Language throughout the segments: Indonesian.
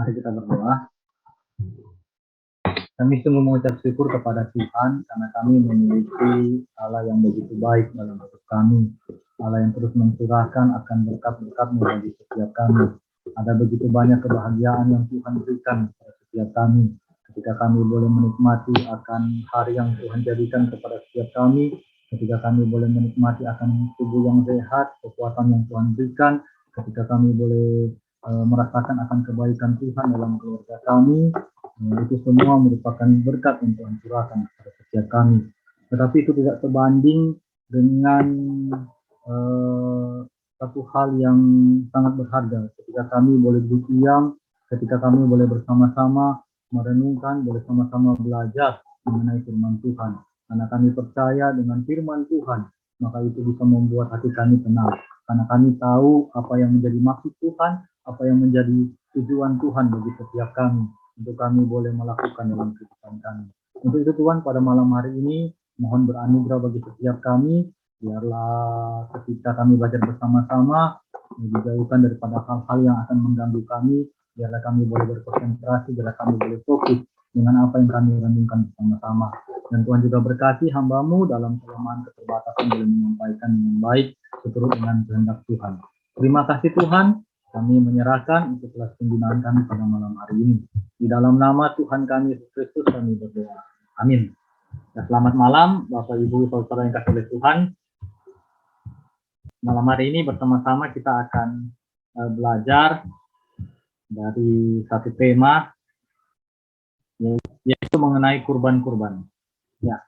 Mari kita berdoa. Kami sungguh mengucap syukur kepada Tuhan karena kami memiliki Allah yang begitu baik dalam hidup kami. Allah yang terus mencurahkan akan berkat-berkat-Mu bagi setiap kami. Ada begitu banyak kebahagiaan yang Tuhan berikan kepada setiap kami. Ketika kami boleh menikmati akan hari yang Tuhan jadikan kepada setiap kami, ketika kami boleh menikmati akan tubuh yang sehat, kekuatan yang Tuhan berikan, ketika kami boleh merasakan akan kebaikan Tuhan dalam keluarga kami, itu semua merupakan berkat yang Tuhan curahkan kepada setiap kami. Tetapi itu tidak sebanding dengan satu hal yang sangat berharga. Ketika kami boleh duduk diam, ketika kami boleh bersama-sama merenungkan, boleh sama-sama belajar mengenai firman Tuhan. Karena kami percaya dengan firman Tuhan, maka itu bisa membuat hati kami tenang. Karena kami tahu apa yang menjadi maksud Tuhan, apa yang menjadi tujuan Tuhan bagi setiap kami, untuk kami boleh melakukan dalam kehidupan kami. Untuk itu Tuhan, pada malam hari ini mohon beranugerah bagi setiap kami, biarlah ketika kami belajar bersama-sama dijauhkan daripada hal-hal yang akan mengganggu kami, biarlah kami boleh berkonsentrasi, biarlah kami boleh fokus dengan apa yang kami renungkan bersama-sama. Dan Tuhan juga berkati hamba-Mu dalam kelemahan keterbatasan boleh menyampaikan dengan baik seturut dengan kehendak Tuhan. Terima kasih Tuhan, kami menyerahkan untuk kelas pembinaan kami pada malam hari ini. Di dalam nama Tuhan kami Yesus Kristus kami berdoa. Amin. Ya, selamat malam Bapak Ibu saudara yang kasih oleh Tuhan. Malam hari ini bersama-sama kita akan belajar dari satu tema, yaitu mengenai kurban-kurban. Ya,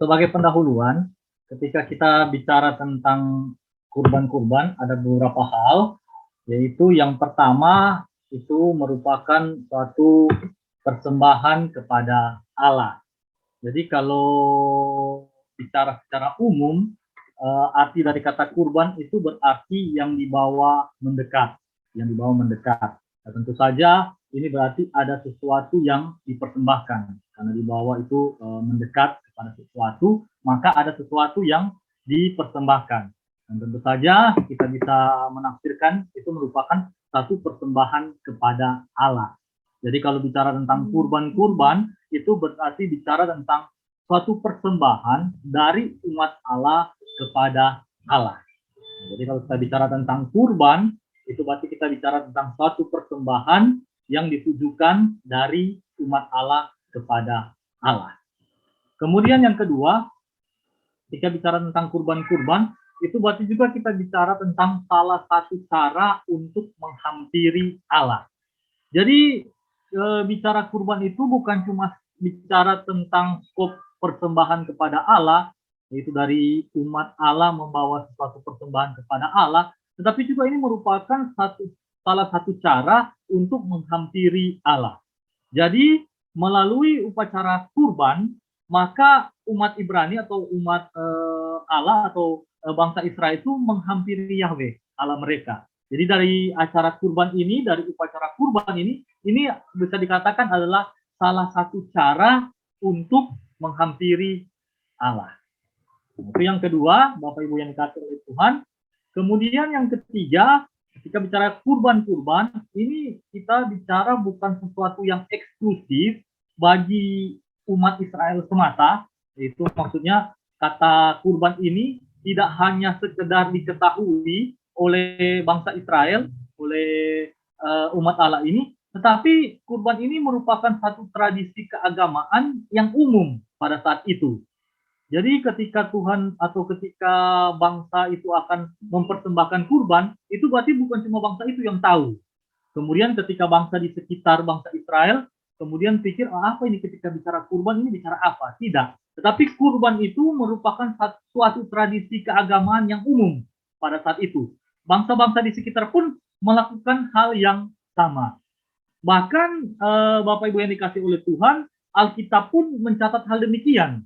sebagai pendahuluan, ketika kita bicara tentang kurban-kurban, ada beberapa hal, yaitu yang pertama itu merupakan suatu persembahan kepada Allah. Jadi kalau bicara secara umum, arti dari kata kurban itu berarti yang dibawa mendekat, yang dibawa mendekat. Nah, tentu saja ini berarti ada sesuatu yang dipersembahkan, karena dibawa itu mendekat kepada sesuatu, maka ada sesuatu yang dipersembahkan. Dan tentu saja kita bisa menafsirkan itu merupakan satu persembahan kepada Allah. Jadi kalau bicara tentang kurban-kurban, itu berarti bicara tentang suatu persembahan dari umat Allah kepada Allah. Jadi kalau kita bicara tentang kurban, itu berarti kita bicara tentang suatu persembahan yang ditujukan dari umat Allah kepada Allah. Kemudian yang kedua, ketika bicara tentang kurban-kurban, itu berarti juga kita bicara tentang salah satu cara untuk menghampiri Allah. Jadi bicara kurban itu bukan cuma bicara tentang skop persembahan kepada Allah, yaitu dari umat Allah membawa sesuatu persembahan kepada Allah, tetapi juga ini merupakan salah satu cara untuk menghampiri Allah. Jadi melalui upacara kurban, maka umat Ibrani atau umat Allah atau bangsa Israel itu menghampiri Yahweh, Allah mereka. Jadi dari acara kurban ini, dari upacara kurban ini bisa dikatakan adalah salah satu cara untuk menghampiri Allah. Itu yang kedua, Bapak Ibu yang dikasihi oleh Tuhan. Kemudian yang ketiga, ketika bicara kurban-kurban, ini kita bicara bukan sesuatu yang eksklusif bagi umat Israel semata, itu maksudnya kata kurban ini tidak hanya sekedar diketahui oleh bangsa Israel, oleh umat Allah ini, tetapi kurban ini merupakan satu tradisi keagamaan yang umum pada saat itu. Jadi ketika Tuhan atau ketika bangsa itu akan mempersembahkan kurban, itu berarti bukan cuma bangsa itu yang tahu. Kemudian ketika bangsa di sekitar bangsa Israel, kemudian pikir, apa ini ketika bicara kurban ini bicara apa? Tidak. Tetapi kurban itu merupakan suatu tradisi keagamaan yang umum pada saat itu. Bangsa-bangsa di sekitar pun melakukan hal yang sama. Bahkan Bapak Ibu yang dikasih oleh Tuhan, Alkitab pun mencatat hal demikian.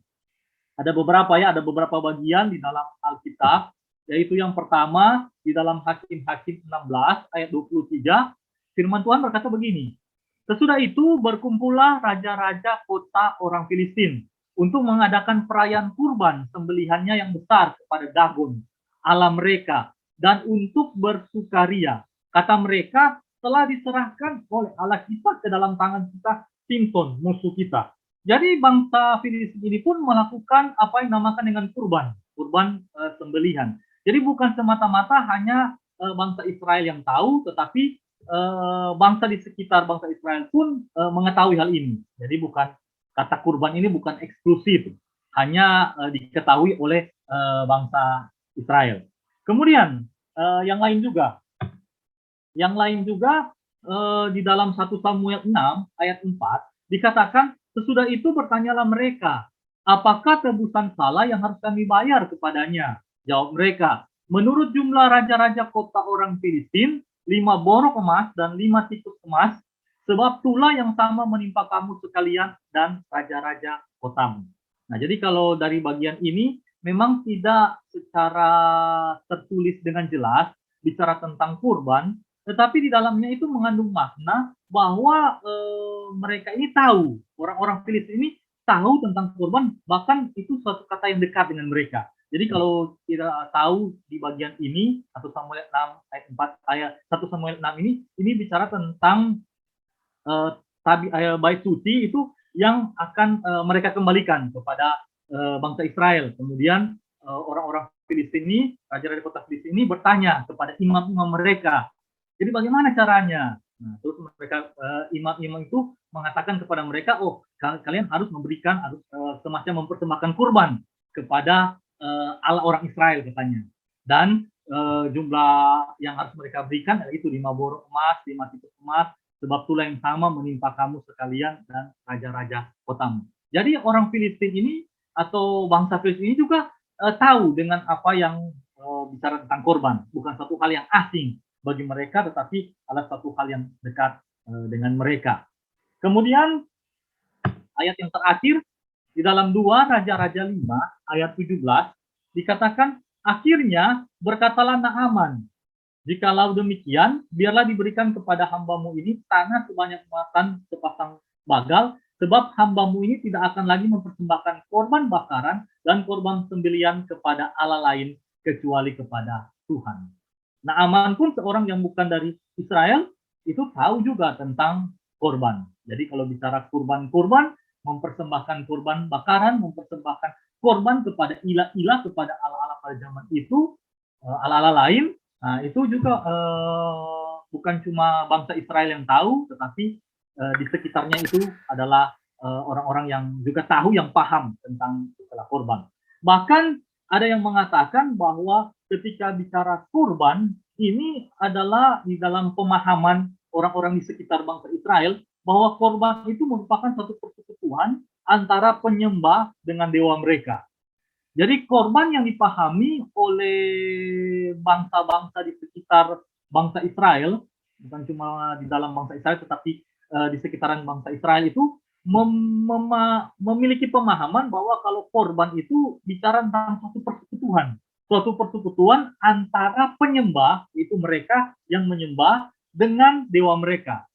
Ada beberapa bagian di dalam Alkitab, yaitu yang pertama di dalam Hakim-Hakim 16 ayat 23, firman Tuhan berkata begini, sesudah itu berkumpullah raja-raja kota orang Filistin untuk mengadakan perayaan kurban sembelihannya yang besar kepada Dagon, Allah mereka, dan untuk bersukaria. Kata mereka, telah diserahkan oleh Allah kita ke dalam tangan kita, Simson, musuh kita. Jadi bangsa Filistin ini pun melakukan apa yang dinamakan dengan kurban, sembelihan. Jadi bukan semata-mata hanya bangsa Israel yang tahu, tetapi bangsa di sekitar bangsa Israel pun mengetahui hal ini. Jadi bukan kata kurban ini bukan eksklusif, hanya diketahui oleh bangsa Israel. Kemudian yang lain juga di dalam 1 Samuel 6 ayat 4 dikatakan, sesudah itu bertanyalah mereka, apakah tebusan salah yang harus kami bayar kepadanya? Jawab mereka, menurut jumlah raja-raja kota orang Filistin, 5 borok emas dan 5 tikus emas, sebab tulah yang sama menimpa kamu sekalian dan raja-raja kotamu. Nah, jadi kalau dari bagian ini memang tidak secara tertulis dengan jelas bicara tentang kurban, tetapi di dalamnya itu mengandung makna bahwa mereka ini tahu, orang-orang Filistin ini tahu tentang kurban, bahkan itu suatu kata yang dekat dengan mereka. Jadi kalau kita tahu di bagian ini 1 Samuel 6 ayat 4 ayat 1 Samuel 6 ini bicara tentang bait suci itu yang akan mereka kembalikan kepada bangsa Israel. Kemudian orang-orang Filistin ini, raja-raja kota Filistin ini bertanya kepada imam-imam mereka, jadi bagaimana caranya? Nah, terus mereka imam-imam itu mengatakan kepada mereka, oh kalian harus memberikan, harus semacam mempersembahkan kurban kepada Allah orang Israel katanya. Dan jumlah yang harus mereka berikan yaitu 5 borok emas, 5 tikus emas, sebab tulah yang sama menimpa kamu sekalian dan raja-raja kotamu. Jadi orang Filistin ini atau bangsa Filistin ini juga tahu dengan apa yang bicara tentang korban, bukan satu hal yang asing bagi mereka, tetapi adalah satu hal yang dekat dengan mereka. Kemudian ayat yang terakhir di dalam 2 Raja-Raja 5 ayat 17 dikatakan, akhirnya berkatalah Naaman, jikalau demikian, biarlah diberikan kepada hambamu ini tanah sebanyak muatan sepasang bagal, sebab hambamu ini tidak akan lagi mempersembahkan korban bakaran dan korban sembelian kepada Allah lain kecuali kepada Tuhan. Naaman pun seorang yang bukan dari Israel, itu tahu juga tentang korban. Jadi kalau bicara kurban-kurban, mempersembahkan korban bakaran, mempersembahkan korban kepada ilah-ilah, kepada Allah-Allah pada zaman itu, Allah-Allah lain, nah, itu juga bukan cuma bangsa Israel yang tahu, tetapi di sekitarnya itu adalah orang-orang yang juga tahu, yang paham tentang istilah korban. Bahkan ada yang mengatakan bahwa ketika bicara kurban, ini adalah di dalam pemahaman orang-orang di sekitar bangsa Israel, bahwa korban itu merupakan satu persekutuan antara penyembah dengan dewa mereka. Jadi korban yang dipahami oleh bangsa-bangsa di sekitar bangsa Israel, bukan cuma di dalam bangsa Israel, tetapi di sekitaran bangsa Israel itu memiliki pemahaman bahwa kalau korban itu bicara tentang suatu persekutuan antara penyembah, itu mereka yang menyembah, dengan dewa mereka.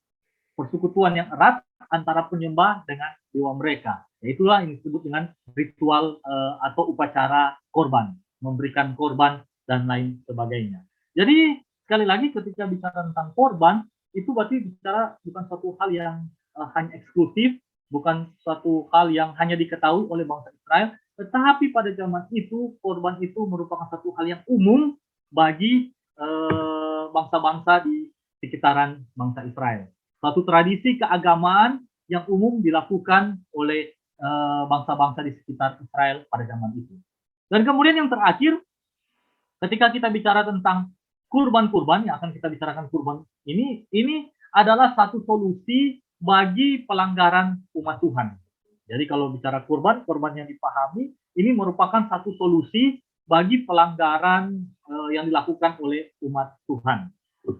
Persekutuan yang erat antara penyembah dengan dewa mereka. Itulah yang disebut dengan ritual atau upacara korban, memberikan korban dan lain sebagainya. Jadi sekali lagi ketika bicara tentang korban, itu berarti bicara bukan suatu hal yang hanya eksklusif, bukan suatu hal yang hanya diketahui oleh bangsa Israel, tetapi pada zaman itu korban itu merupakan satu hal yang umum bagi bangsa-bangsa di sekitaran bangsa Israel. Suatu tradisi keagamaan yang umum dilakukan oleh bangsa-bangsa di sekitar Israel pada zaman itu. Dan kemudian yang terakhir, ketika kita bicara tentang kurban-kurban yang akan kita bicarakan, kurban ini adalah satu solusi bagi pelanggaran umat Tuhan. Jadi kalau bicara kurban yang dipahami, ini merupakan satu solusi bagi pelanggaran yang dilakukan oleh umat Tuhan.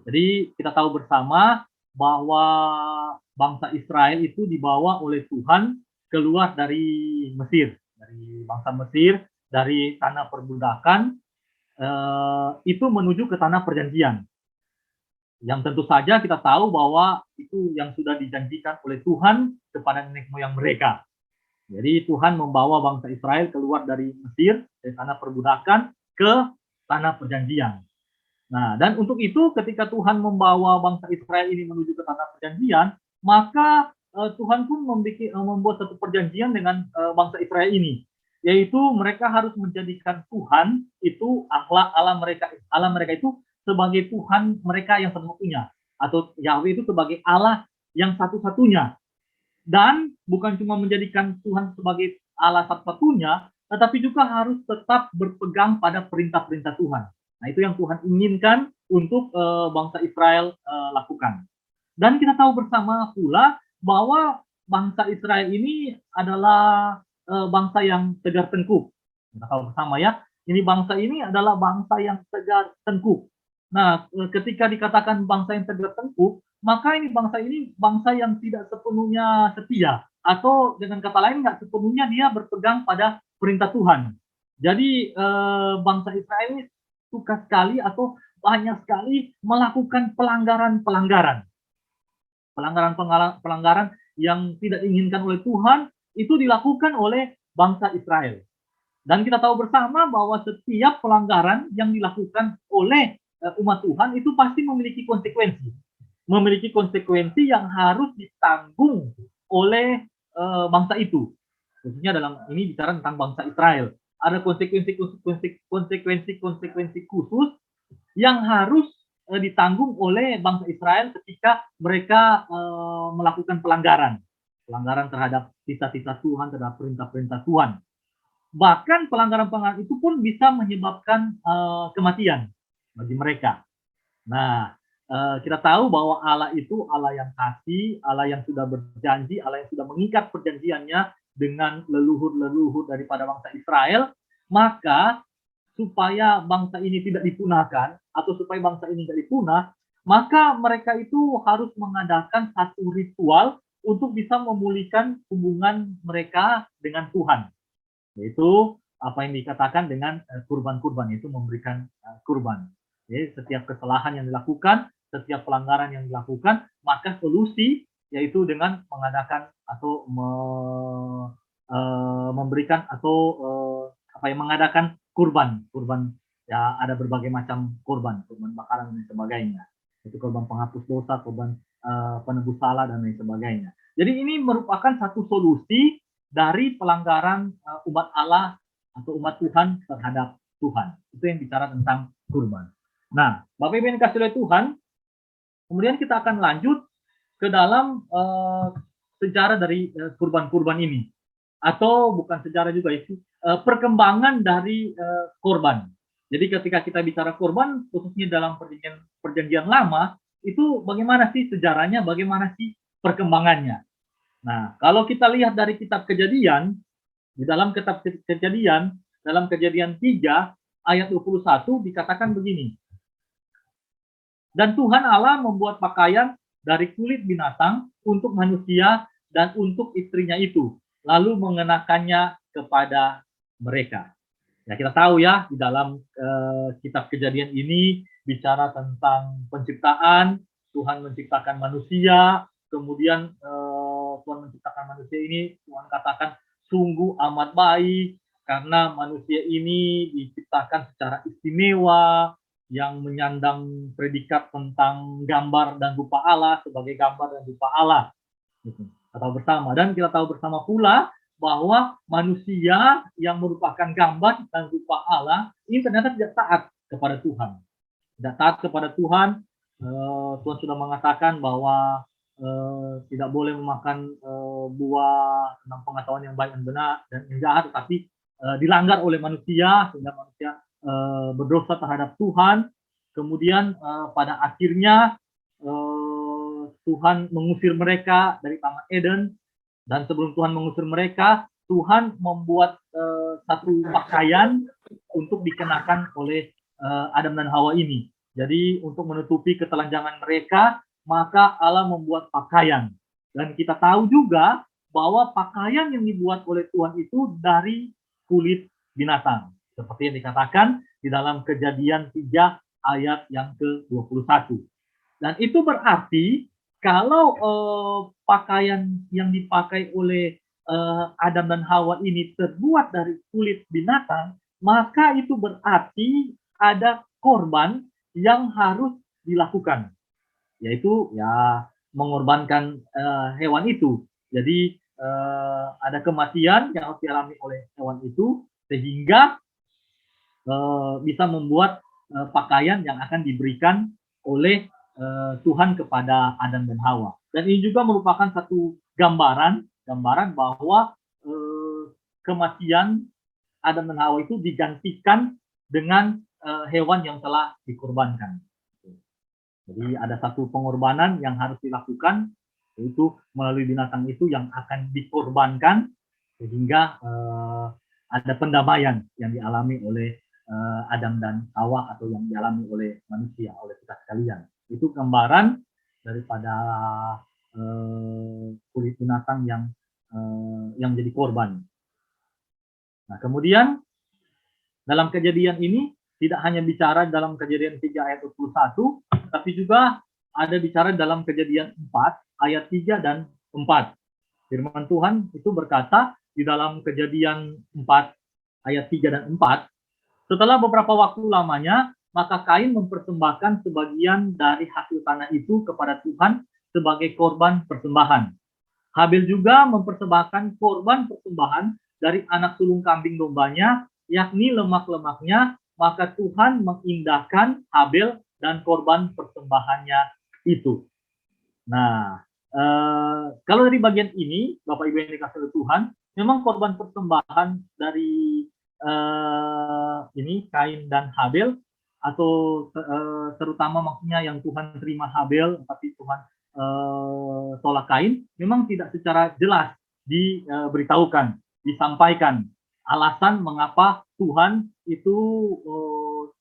Jadi kita tahu bersama bahwa bangsa Israel itu dibawa oleh Tuhan keluar dari Mesir, dari bangsa Mesir, dari tanah perbudakan, itu menuju ke tanah perjanjian. Yang tentu saja kita tahu bahwa itu yang sudah dijanjikan oleh Tuhan kepada nenek moyang mereka. Jadi Tuhan membawa bangsa Israel keluar dari Mesir, dari tanah perbudakan, ke tanah perjanjian. Nah, dan untuk itu ketika Tuhan membawa bangsa Israel ini menuju ke tanah perjanjian, maka Tuhan pun membuat satu perjanjian dengan bangsa Israel ini, yaitu mereka harus menjadikan Tuhan itu Allah mereka itu sebagai Tuhan mereka yang satu-satunya, atau Yahweh itu sebagai Allah yang satu-satunya. Dan bukan cuma menjadikan Tuhan sebagai Allah satu-satunya, tetapi juga harus tetap berpegang pada perintah-perintah Tuhan. Nah, itu yang Tuhan inginkan untuk bangsa Israel lakukan. Dan kita tahu bersama pula bahwa bangsa Israel ini adalah bangsa yang tegar tengkuk. Kita tahu bersama ya, ini bangsa ini adalah bangsa yang tegar tengkuk. Nah, ketika dikatakan bangsa yang tegar tengkuk, maka ini bangsa yang tidak sepenuhnya setia, atau dengan kata lain nggak sepenuhnya dia berpegang pada perintah Tuhan. Jadi bangsa Israel ini suka sekali atau banyak sekali melakukan pelanggaran-pelanggaran yang tidak diinginkan oleh Tuhan, itu dilakukan oleh bangsa Israel. Dan kita tahu bersama bahwa setiap pelanggaran yang dilakukan oleh umat Tuhan itu pasti memiliki konsekuensi. Memiliki konsekuensi yang harus ditanggung oleh bangsa itu. Khususnya dalam ini bicara tentang bangsa Israel. Ada konsekuensi khusus yang harus ditanggung oleh bangsa Israel ketika mereka melakukan pelanggaran terhadap sisa-sisa Tuhan, terhadap perintah-perintah Tuhan. Bahkan pelanggaran-pelanggaran itu pun bisa menyebabkan kematian bagi mereka. Nah, kita tahu bahwa Allah itu Allah yang kasih, Allah yang sudah berjanji, Allah yang sudah mengikat perjanjiannya dengan leluhur-leluhur daripada bangsa Israel, maka supaya bangsa ini tidak dipunahkan, atau supaya bangsa ini tidak dipunah, maka mereka itu harus mengadakan satu ritual untuk bisa memulihkan hubungan mereka dengan Tuhan. Yaitu apa yang dikatakan dengan kurban-kurban, itu memberikan kurban. Jadi setiap kesalahan yang dilakukan, setiap pelanggaran yang dilakukan, maka solusi yaitu dengan mengadakan atau memberikan atau mengadakan kurban ya, ada berbagai macam kurban bakaran dan sebagainya. Itu kurban penghapus dosa, kurban penebus salah dan lain sebagainya. Jadi ini merupakan satu solusi dari pelanggaran umat Allah atau umat Tuhan terhadap Tuhan. Itu yang bicara tentang kurban. Nah, Bapak Ibu yang dikasih oleh Tuhan, kemudian kita akan lanjut ke dalam sejarah dari kurban-kurban ini, atau bukan sejarah juga, itu perkembangan dari korban. Jadi ketika kita bicara korban, khususnya dalam perjanjian lama, itu bagaimana sih sejarahnya, bagaimana sih perkembangannya. Nah, kalau kita lihat dari kitab Kejadian, di dalam kitab Kejadian, dalam Kejadian 3 ayat 21 dikatakan begini. Dan Tuhan Allah membuat pakaian dari kulit binatang untuk manusia dan untuk istrinya itu, lalu mengenakannya kepada mereka. Ya, kita tahu ya, di dalam kitab Kejadian ini bicara tentang penciptaan. Tuhan menciptakan manusia, kemudian Tuhan menciptakan manusia ini, Tuhan katakan sungguh amat baik, karena manusia ini diciptakan secara istimewa, yang menyandang predikat tentang gambar dan rupa Allah, sebagai gambar dan rupa Allah. Kita tahu bersama, dan kita tahu bersama pula bahwa manusia yang merupakan gambar dan rupa Allah ini ternyata tidak taat kepada Tuhan. Tidak taat kepada Tuhan. Tuhan sudah mengatakan bahwa tidak boleh memakan buah tentang pengetahuan yang baik dan benar dan yang jahat, tetapi dilanggar oleh manusia, sehingga manusia berdosa terhadap Tuhan. Kemudian pada akhirnya Tuhan mengusir mereka dari Taman Eden, dan sebelum Tuhan mengusir mereka, Tuhan membuat satu pakaian untuk dikenakan oleh Adam dan Hawa ini. Jadi untuk menutupi ketelanjangan mereka, maka Allah membuat pakaian. Dan kita tahu juga bahwa pakaian yang dibuat oleh Tuhan itu dari kulit binatang, seperti yang dikatakan di dalam Kejadian 3 ayat yang ke-21. Dan itu berarti kalau pakaian yang dipakai oleh Adam dan Hawa ini terbuat dari kulit binatang, maka itu berarti ada korban yang harus dilakukan, yaitu ya mengorbankan hewan itu. Jadi ada kematian yang harus dialami oleh hewan itu sehingga bisa membuat pakaian yang akan diberikan oleh Tuhan kepada Adam dan Hawa. Dan ini juga merupakan satu gambaran bahwa kematian Adam dan Hawa itu digantikan dengan hewan yang telah dikorbankan. Jadi ada satu pengorbanan yang harus dilakukan, yaitu melalui binatang itu yang akan dikorbankan sehingga ada pendamaian yang dialami oleh Adam dan Hawa atau yang dialami oleh manusia, oleh kita sekalian. Itu gambaran daripada kulit binatang yang menjadi korban. Nah, kemudian dalam kejadian ini tidak hanya bicara dalam kejadian 3 ayat 21, tapi juga ada bicara dalam kejadian 4 ayat 3 dan 4. Firman Tuhan itu berkata di dalam kejadian 4 ayat 3 dan 4, setelah beberapa waktu lamanya, maka Kain mempersembahkan sebagian dari hasil tanah itu kepada Tuhan sebagai korban persembahan. Habil juga mempersembahkan korban persembahan dari anak sulung kambing dombanya, yakni lemak-lemaknya, maka Tuhan mengindahkan Habil dan korban persembahannya itu. Nah, kalau dari bagian ini, Bapak Ibu yang dikasihi oleh Tuhan, memang korban persembahan dari ini Kain dan Habel, atau terutama maksudnya yang Tuhan terima Habel tapi Tuhan tolak Kain, memang tidak secara jelas diberitahukan, disampaikan alasan mengapa Tuhan itu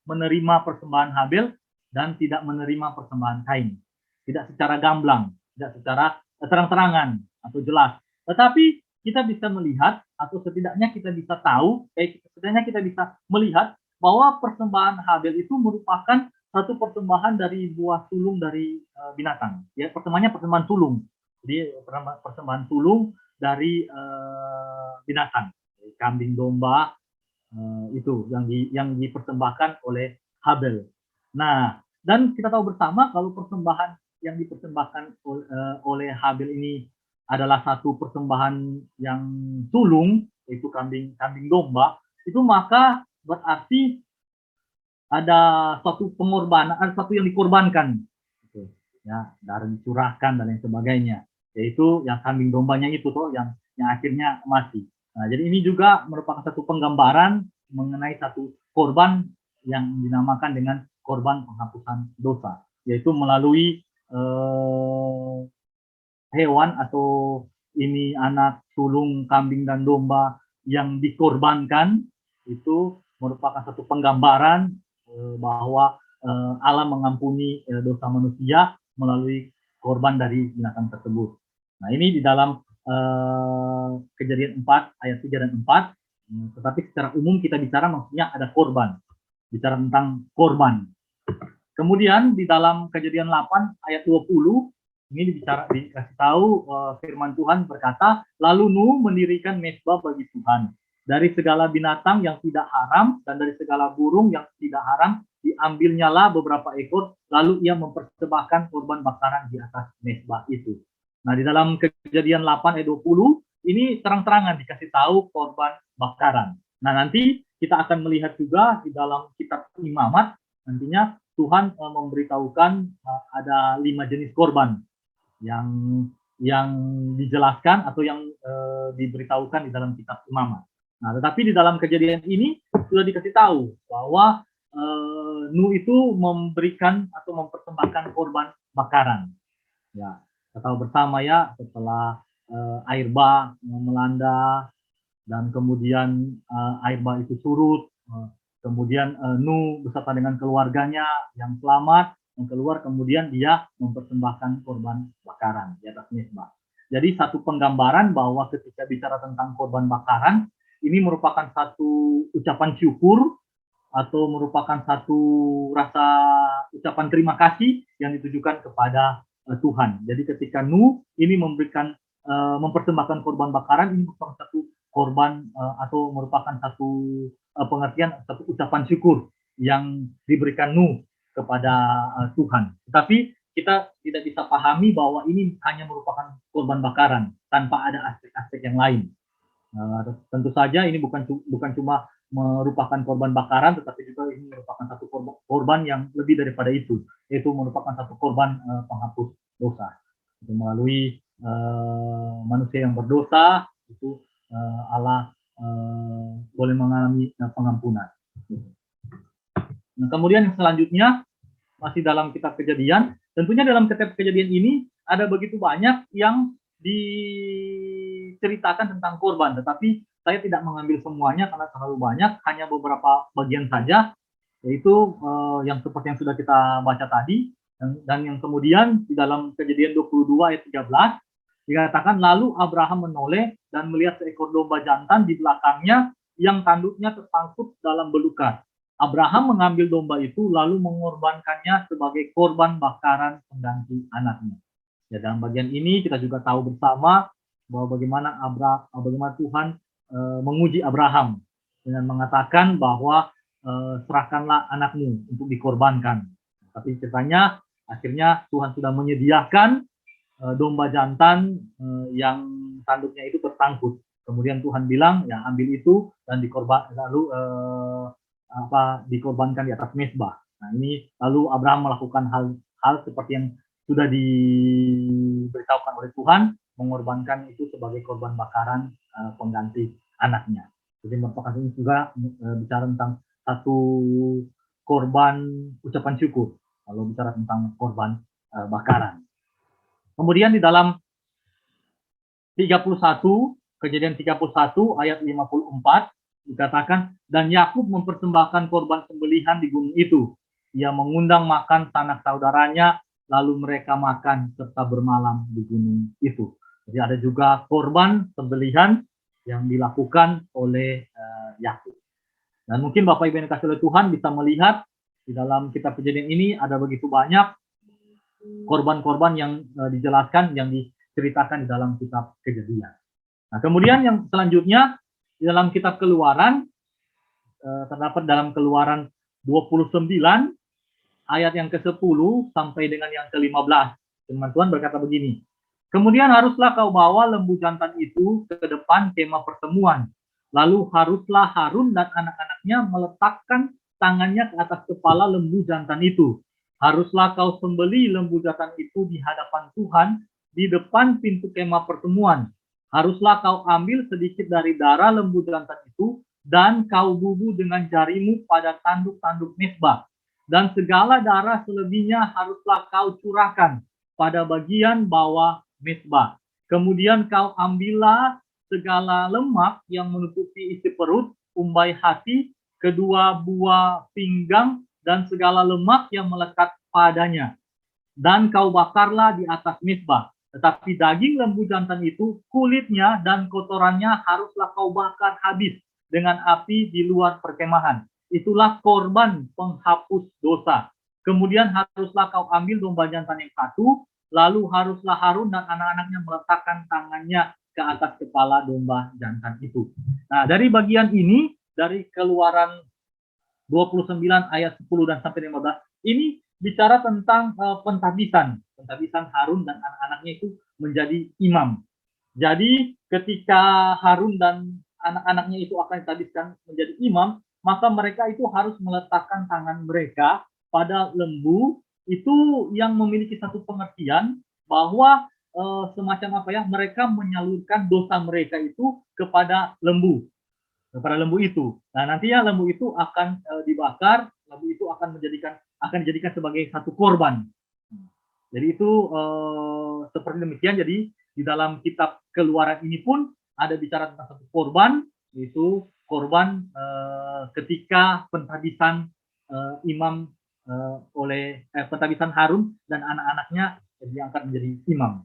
menerima persembahan Habel dan tidak menerima persembahan Kain. Tidak secara gamblang, tidak secara terang-terangan atau jelas. Tetapi kita bisa melihat atau setidaknya kita bisa tahu, setidaknya kita bisa melihat bahwa persembahan Habel itu merupakan satu persembahan dari buah sulung dari binatang. Ya, persembahan sulung. Jadi persembahan sulung dari binatang, kambing domba itu yang dipersembahkan oleh Habel. Nah, dan kita tahu bersama kalau persembahan yang dipersembahkan oleh Habel ini adalah satu persembahan yang sulung, yaitu kambing domba, itu maka berarti ada suatu pengorbanan, ada satu yang dikorbankan, gitu, ya, darah dicurahkan dan lain sebagainya, yaitu yang kambing dombanya itu toh yang akhirnya mati. Nah, jadi ini juga merupakan satu penggambaran mengenai satu korban yang dinamakan dengan korban penghapusan dosa, yaitu melalui hewan atau ini anak sulung kambing dan domba yang dikorbankan, itu merupakan satu penggambaran bahwa Allah mengampuni dosa manusia melalui korban dari binatang tersebut. Nah, ini di dalam Kejadian 4 ayat 3 dan 4, tetapi secara umum kita bicara maksudnya ada korban, bicara tentang korban. Kemudian di dalam Kejadian 8 ayat 20, ini dikasih tahu firman Tuhan berkata, lalu Nuh mendirikan mezbah bagi Tuhan. Dari segala binatang yang tidak haram dan dari segala burung yang tidak haram, diambilnyalah beberapa ekor, lalu ia mempersembahkan korban bakaran di atas mezbah itu. Nah, di dalam Kejadian 8 ayat 20, ini terang-terangan dikasih tahu korban bakaran. Nah, nanti kita akan melihat juga di dalam kitab Imamat, nantinya Tuhan memberitahukan ada 5 jenis korban yang dijelaskan atau yang diberitahukan di dalam kitab Imamat. Nah, tetapi di dalam kejadian ini sudah dikasih tahu bahwa Nuh itu memberikan atau mempersembahkan korban bakaran. Ya, kita tahu bersama ya, setelah air bah melanda dan kemudian air bah itu surut, kemudian Nuh beserta dengan keluarganya yang selamat yang keluar, kemudian dia mempersembahkan korban bakaran di atas mezbah. Jadi satu penggambaran bahwa ketika bicara tentang korban bakaran, ini merupakan satu ucapan syukur atau merupakan satu rasa ucapan terima kasih yang ditujukan kepada Tuhan. Jadi ketika Nuh ini mempersembahkan korban bakaran, ini merupakan satu korban atau merupakan satu pengertian, satu ucapan syukur yang diberikan Nuh kepada Tuhan. Tetapi kita tidak bisa pahami bahwa ini hanya merupakan korban bakaran tanpa ada aspek-aspek yang lain. Tentu saja ini bukan cuma merupakan korban bakaran, tetapi juga ini merupakan satu korban yang lebih daripada itu, yaitu merupakan satu korban penghapus dosa. Itu melalui manusia yang berdosa, itu Allah boleh mengalami pengampunan. Nah, kemudian yang selanjutnya masih dalam kitab Kejadian, tentunya dalam kitab Kejadian ini ada begitu banyak yang diceritakan tentang korban, tetapi saya tidak mengambil semuanya karena terlalu banyak, hanya beberapa bagian saja, yaitu yang seperti yang sudah kita baca tadi, dan yang kemudian di dalam Kejadian 22 ayat 13 dikatakan, lalu Abraham menoleh dan melihat seekor domba jantan di belakangnya yang tanduknya tersangkut dalam belukar. Abraham mengambil domba itu lalu mengorbankannya sebagai korban bakaran pengganti anaknya. Ya, dalam bagian ini kita juga tahu bersama bahwa bagaimana Tuhan menguji Abraham dengan mengatakan bahwa serahkanlah anakmu untuk dikorbankan. Tapi ceritanya akhirnya Tuhan sudah menyediakan domba jantan yang tanduknya itu tersangkut. Kemudian Tuhan bilang, ya ambil itu dan dikorbankan di atas mezbah. Nah, ini lalu Abraham melakukan hal seperti yang sudah diberitahukan oleh Tuhan, mengorbankan itu sebagai korban bakaran pengganti anaknya. Jadi merupakan ini juga bicara tentang satu korban ucapan syukur, kalau bicara tentang korban bakaran. Kemudian di dalam 31, Kejadian 31 ayat 54 dikatakan, dan Yakub mempersembahkan korban sembelihan di gunung itu. Ia mengundang makan sanak saudaranya, lalu mereka makan serta bermalam di gunung itu. Jadi ada juga korban sembelihan yang dilakukan oleh Yakub. Dan mungkin Bapak Ibu yang dikasihi oleh Tuhan bisa melihat di dalam kitab Kejadian ini ada begitu banyak korban-korban yang dijelaskan, yang diceritakan di dalam kitab Kejadian. Nah, kemudian yang selanjutnya di dalam kitab Keluaran, terdapat dalam Keluaran 29 ayat yang ke-10 sampai dengan yang ke-15. Firman Tuhan berkata begini, kemudian haruslah kau bawa lembu jantan itu ke depan kemah pertemuan. Lalu haruslah Harun dan anak-anaknya meletakkan tangannya ke atas kepala lembu jantan itu. Haruslah kau sembeli lembu jantan itu di hadapan Tuhan di depan pintu kemah pertemuan. Haruslah kau ambil sedikit dari darah lembu jantan itu dan kau bubuh dengan jarimu pada tanduk-tanduk mezbah. Dan segala darah selebihnya haruslah kau curahkan pada bagian bawah mezbah. Kemudian kau ambillah segala lemak yang menutupi isi perut, umbai hati, kedua buah pinggang, dan segala lemak yang melekat padanya. Dan kau bakarlah di atas mezbah. Tetapi daging lembu jantan itu, kulitnya dan kotorannya haruslah kau bakar habis dengan api di luar perkemahan. Itulah korban penghapus dosa. Kemudian haruslah kau ambil domba jantan yang satu, lalu haruslah Harun dan anak-anaknya meletakkan tangannya ke atas kepala domba jantan itu. Nah, dari bagian ini, dari Keluaran 29 ayat 10 dan sampai 15, ini bicara tentang pentahbisan Harun dan anak-anaknya itu menjadi imam. Jadi ketika Harun dan anak-anaknya itu akan ditahbiskan menjadi imam, maka mereka itu harus meletakkan tangan mereka pada lembu itu yang memiliki satu pengertian bahwa semacam apa ya, mereka menyalurkan dosa mereka itu kepada lembu itu. Nah, nantinya lembu itu akan dibakar, lembu itu akan dijadikan sebagai satu korban. Jadi itu seperti demikian. Jadi di dalam kitab Keluaran ini pun ada bicara tentang satu korban, yaitu korban ketika pentahbisan imam oleh pentahbisan Harun dan anak-anaknya diangkat menjadi imam.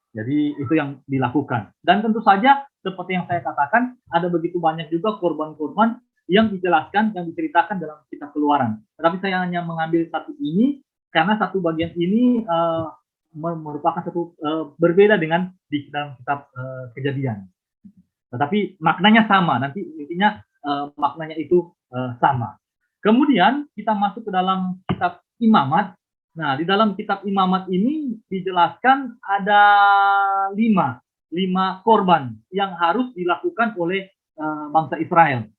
Jadi itu yang dilakukan. Dan tentu saja seperti yang saya katakan, ada begitu banyak juga korban-korban yang dijelaskan, yang diceritakan dalam kitab Keluaran. Tetapi saya hanya mengambil satu ini, karena satu bagian ini merupakan satu berbeda dengan di dalam kitab Kejadian. Tetapi maknanya sama, nanti intinya maknanya itu sama. Kemudian kita masuk ke dalam kitab imamat. Nah, di dalam kitab imamat ini dijelaskan ada lima korban yang harus dilakukan oleh bangsa Israel.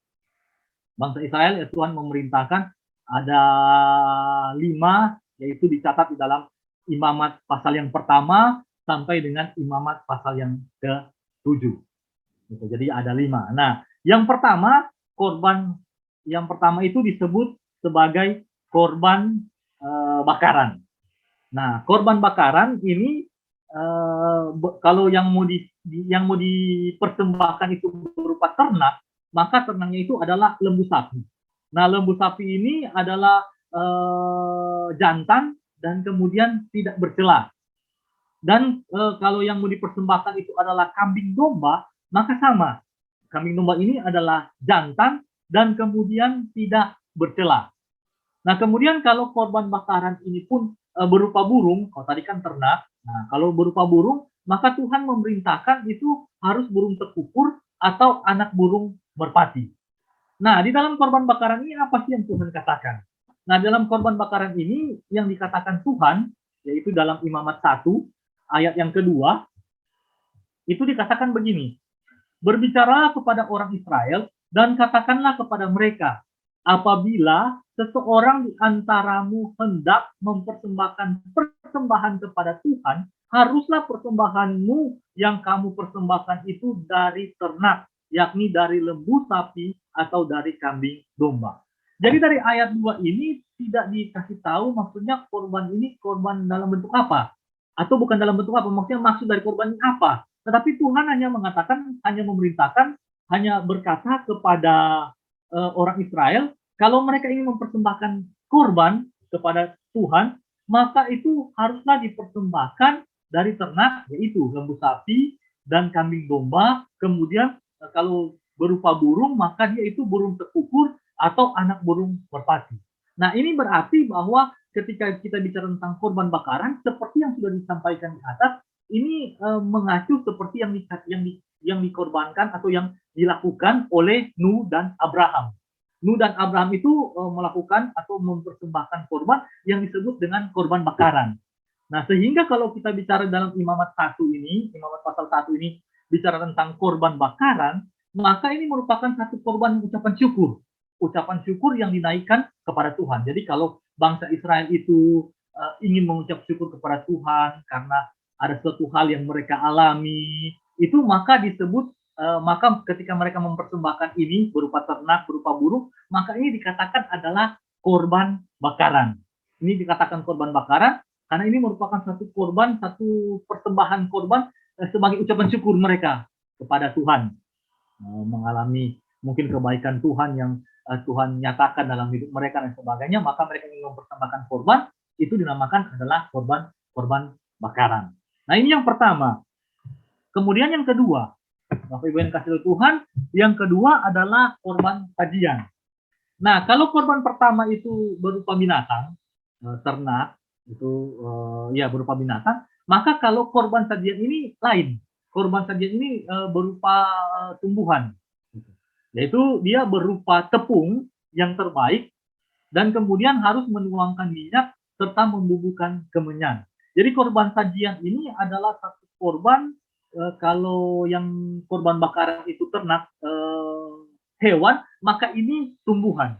Bangsa Israel ya Tuhan memerintahkan ada 5, yaitu dicatat di dalam imamat pasal yang pertama sampai dengan imamat pasal yang ke-7. Gitu. Jadi ada 5. Nah, yang pertama korban yang pertama itu disebut sebagai korban bakaran. Nah, korban bakaran ini kalau yang mau dipersembahkan itu berupa ternak, maka ternaknya itu adalah lembu sapi. Nah, lembu sapi ini adalah jantan dan kemudian tidak bercela. Dan kalau yang mau dipersembahkan itu adalah kambing domba, maka sama. Kambing domba ini adalah jantan dan kemudian tidak bercela. Nah, kemudian kalau korban bakaran ini pun berupa burung, kalau tadi kan ternak. Nah, kalau berupa burung, maka Tuhan memerintahkan itu harus burung tekukur atau anak burung merpati. Nah, di dalam korban bakaran ini apa sih yang Tuhan katakan? Nah, dalam korban bakaran ini yang dikatakan Tuhan, yaitu dalam Imamat 1, ayat yang kedua, itu dikatakan begini, berbicara kepada orang Israel dan katakanlah kepada mereka, apabila seseorang di antaramu hendak mempersembahkan persembahan kepada Tuhan, haruslah persembahanmu yang kamu persembahkan itu dari ternak, yakni dari lembu sapi atau dari kambing domba. Jadi dari ayat 2 ini tidak dikasih tahu maksudnya korban ini korban dalam bentuk apa, atau bukan dalam bentuk apa, maksudnya maksud dari korban ini apa. Tetapi Tuhan hanya mengatakan, hanya memerintahkan, hanya berkata kepada orang Israel, kalau mereka ingin mempersembahkan korban kepada Tuhan, maka itu haruslah dipersembahkan dari ternak, yaitu lembu sapi dan kambing domba. Kemudian kalau berupa burung, maka dia itu burung tekukur atau anak burung merpati. Nah, ini berarti bahwa ketika kita bicara tentang korban bakaran, seperti yang sudah disampaikan di atas, ini mengacu seperti yang dikorbankan atau yang dilakukan oleh Nuh dan Abraham. Nuh dan Abraham itu melakukan atau mempersembahkan korban yang disebut dengan korban bakaran. Nah, sehingga kalau kita bicara dalam Imamat 1 ini, Imamat pasal 1 ini bicara tentang korban bakaran, maka ini merupakan satu korban ucapan syukur. Ucapan syukur yang dinaikkan kepada Tuhan. Jadi kalau bangsa Israel itu ingin mengucap syukur kepada Tuhan karena ada suatu hal yang mereka alami, itu maka disebut maka ketika mereka mempersembahkan ini berupa ternak, berupa burung, maka ini dikatakan adalah korban bakaran. Ini dikatakan korban bakaran karena ini merupakan satu korban, satu persembahan korban sebagai ucapan syukur mereka kepada Tuhan, mengalami mungkin kebaikan Tuhan yang Tuhan nyatakan dalam hidup mereka dan sebagainya, maka mereka ingin mempersembahkan korban, itu dinamakan adalah korban bakaran. Nah, ini yang pertama. Kemudian yang kedua, Bapak Ibu yang kasih Tuhan, yang kedua adalah korban sajian. Nah, kalau korban pertama itu berupa binatang, ternak, itu ya berupa binatang, maka kalau korban sajian ini lain. Korban sajian ini berupa tumbuhan. Yaitu dia berupa tepung yang terbaik dan kemudian harus menuangkan minyak serta membubuhkan kemenyan. Jadi korban sajian ini adalah satu korban kalau yang korban bakaran itu ternak hewan, maka ini tumbuhan.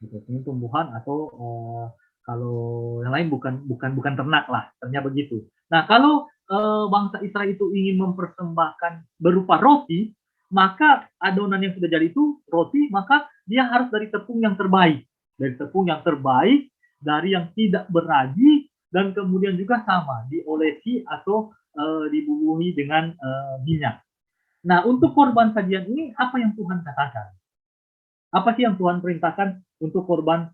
Ini tumbuhan atau kalau yang lain bukan ternak lah, ternyata begitu. Nah, kalau bangsa Israel itu ingin mempersembahkan berupa roti, maka adonan yang sudah jadi itu roti, maka dia harus dari tepung yang terbaik. Dari tepung yang terbaik, dari yang tidak beragi, dan kemudian juga sama, diolesi atau dibubuhi dengan minyak. Nah, untuk korban sajian ini, apa yang Tuhan katakan? Apa sih yang Tuhan perintahkan untuk korban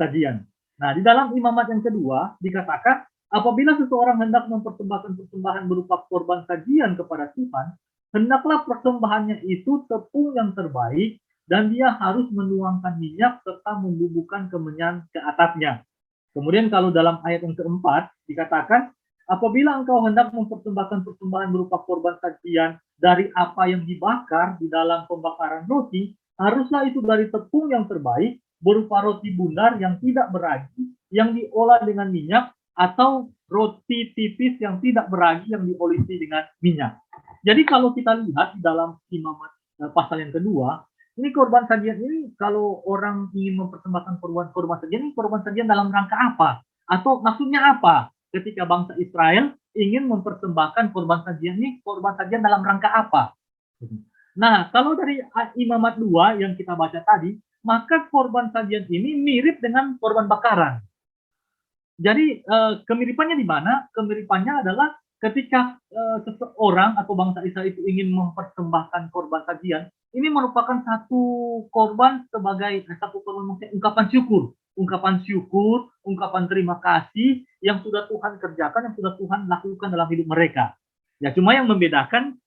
sajian? Nah, di dalam Imamat yang kedua, dikatakan, apabila seseorang hendak mempersembahkan persembahan berupa korban sajian kepada Tuhan, hendaklah persembahannya itu tepung yang terbaik dan dia harus menuangkan minyak serta membubuhkan kemenyan ke atasnya. Kemudian kalau dalam ayat yang keempat dikatakan, apabila engkau hendak mempersembahkan persembahan berupa korban sajian dari apa yang dibakar di dalam pembakaran roti, haruslah itu dari tepung yang terbaik berupa roti bundar yang tidak beragi, yang diolah dengan minyak, atau roti tipis yang tidak beragi yang diolesi dengan minyak. Jadi kalau kita lihat di dalam Imamat pasal yang kedua, ini korban sajian ini kalau orang ingin mempersembahkan korban sajian, ini korban sajian dalam rangka apa? Atau maksudnya apa? Ketika bangsa Israel ingin mempersembahkan korban sajian ini, korban sajian dalam rangka apa? Nah, kalau dari Imamat 2 yang kita baca tadi, maka korban sajian ini mirip dengan korban bakaran. Jadi kemiripannya di mana? Kemiripannya adalah ketika seseorang atau bangsa Israel itu ingin mempersembahkan korban sajian, ini merupakan satu korban sebagai satu korban ungkapan syukur, ungkapan terima kasih yang sudah Tuhan kerjakan, yang sudah Tuhan lakukan dalam hidup mereka. Ya, cuma yang membedakan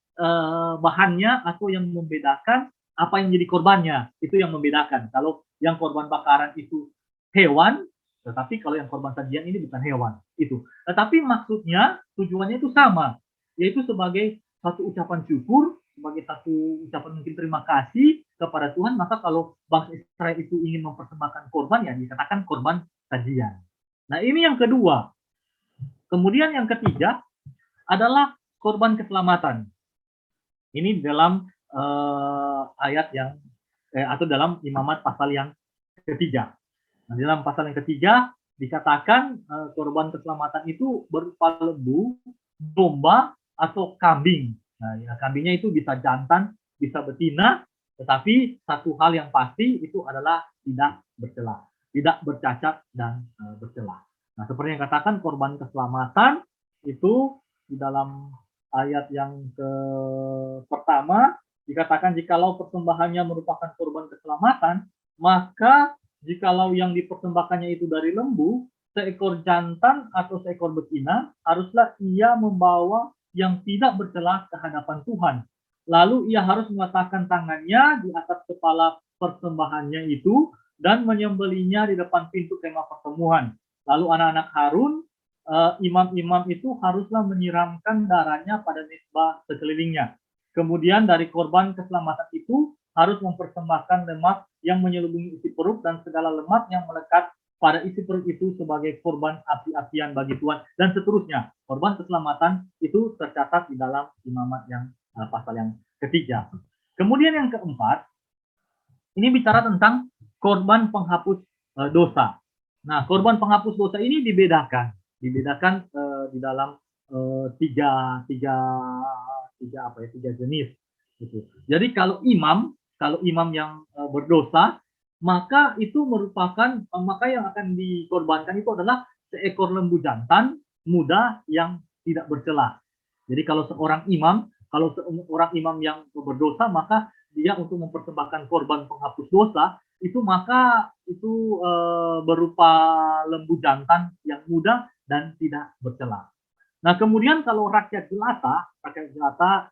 bahannya atau yang membedakan apa yang jadi korbannya, itu yang membedakan. Kalau yang korban bakaran itu hewan, tetapi kalau yang korban sajian ini bukan hewan, itu. Tetapi maksudnya, tujuannya itu sama, yaitu sebagai satu ucapan syukur, sebagai satu ucapan mungkin terima kasih kepada Tuhan. Maka kalau bangsa Israel itu ingin mempersembahkan korban, ya dikatakan korban sajian. Nah, ini yang kedua. Kemudian yang ketiga adalah korban keselamatan. Ini dalam ayat yang atau dalam Imamat pasal yang ketiga. Nah, dalam pasal yang ketiga dikatakan korban keselamatan itu berupa lembu, domba, atau kambing. Nah, ya, kambingnya itu bisa jantan, bisa betina, tetapi satu hal yang pasti itu adalah tidak bercela, tidak bercacat dan bercela. Nah, seperti yang katakan korban keselamatan itu di dalam ayat yang pertama dikatakan jikalau persembahannya merupakan korban keselamatan, maka jikalau yang dipersembahkannya itu dari lembu, seekor jantan atau seekor betina, haruslah ia membawa yang tidak bercela ke hadapan Tuhan. Lalu ia harus meletakkan tangannya di atas kepala persembahannya itu dan menyembelihnya di depan pintu kemah pertemuan. Lalu anak-anak Harun, imam-imam itu haruslah menyiramkan darahnya pada mezbah sekelilingnya. Kemudian dari korban keselamatan itu harus mempersembahkan lemak yang menyelubungi isi perut dan segala lemak yang melekat pada isi perut itu sebagai korban api-apian bagi Tuhan, dan seterusnya. Korban keselamatan itu tercatat di dalam Imamat yang pasal yang ketiga. Kemudian yang keempat, ini bicara tentang korban penghapus dosa. Nah, korban penghapus dosa ini dibedakan di dalam tiga jenis. Gitu. Jadi kalau imam yang berdosa, maka itu merupakan maka yang akan dikorbankan itu adalah seekor lembu jantan muda yang tidak bercela. Jadi kalau seorang imam yang berdosa, maka dia untuk mempersembahkan korban penghapus dosa itu maka itu berupa lembu jantan yang muda dan tidak bercela. Nah, kemudian kalau rakyat jelata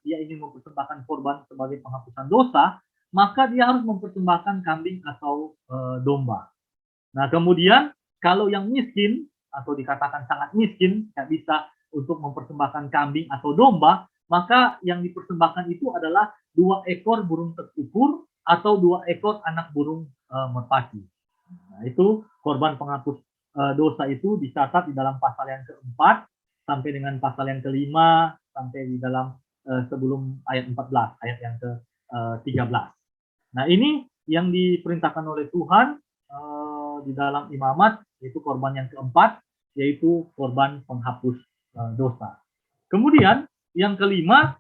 dia ingin mempersembahkan korban sebagai penghapusan dosa, maka dia harus mempersembahkan kambing atau domba. Nah, kemudian kalau yang miskin atau dikatakan sangat miskin, tidak bisa untuk mempersembahkan kambing atau domba, maka yang dipersembahkan itu adalah 2 ekor burung terkukur atau 2 ekor anak burung merpati. Nah, itu korban penghapus dosa itu dicatat di dalam pasal yang keempat sampai dengan pasal yang kelima sampai di dalam sebelum ayat 14, ayat yang ke-13. Nah, ini yang diperintahkan oleh Tuhan di dalam Imamat, yaitu korban yang keempat, yaitu korban penghapus dosa. Kemudian yang kelima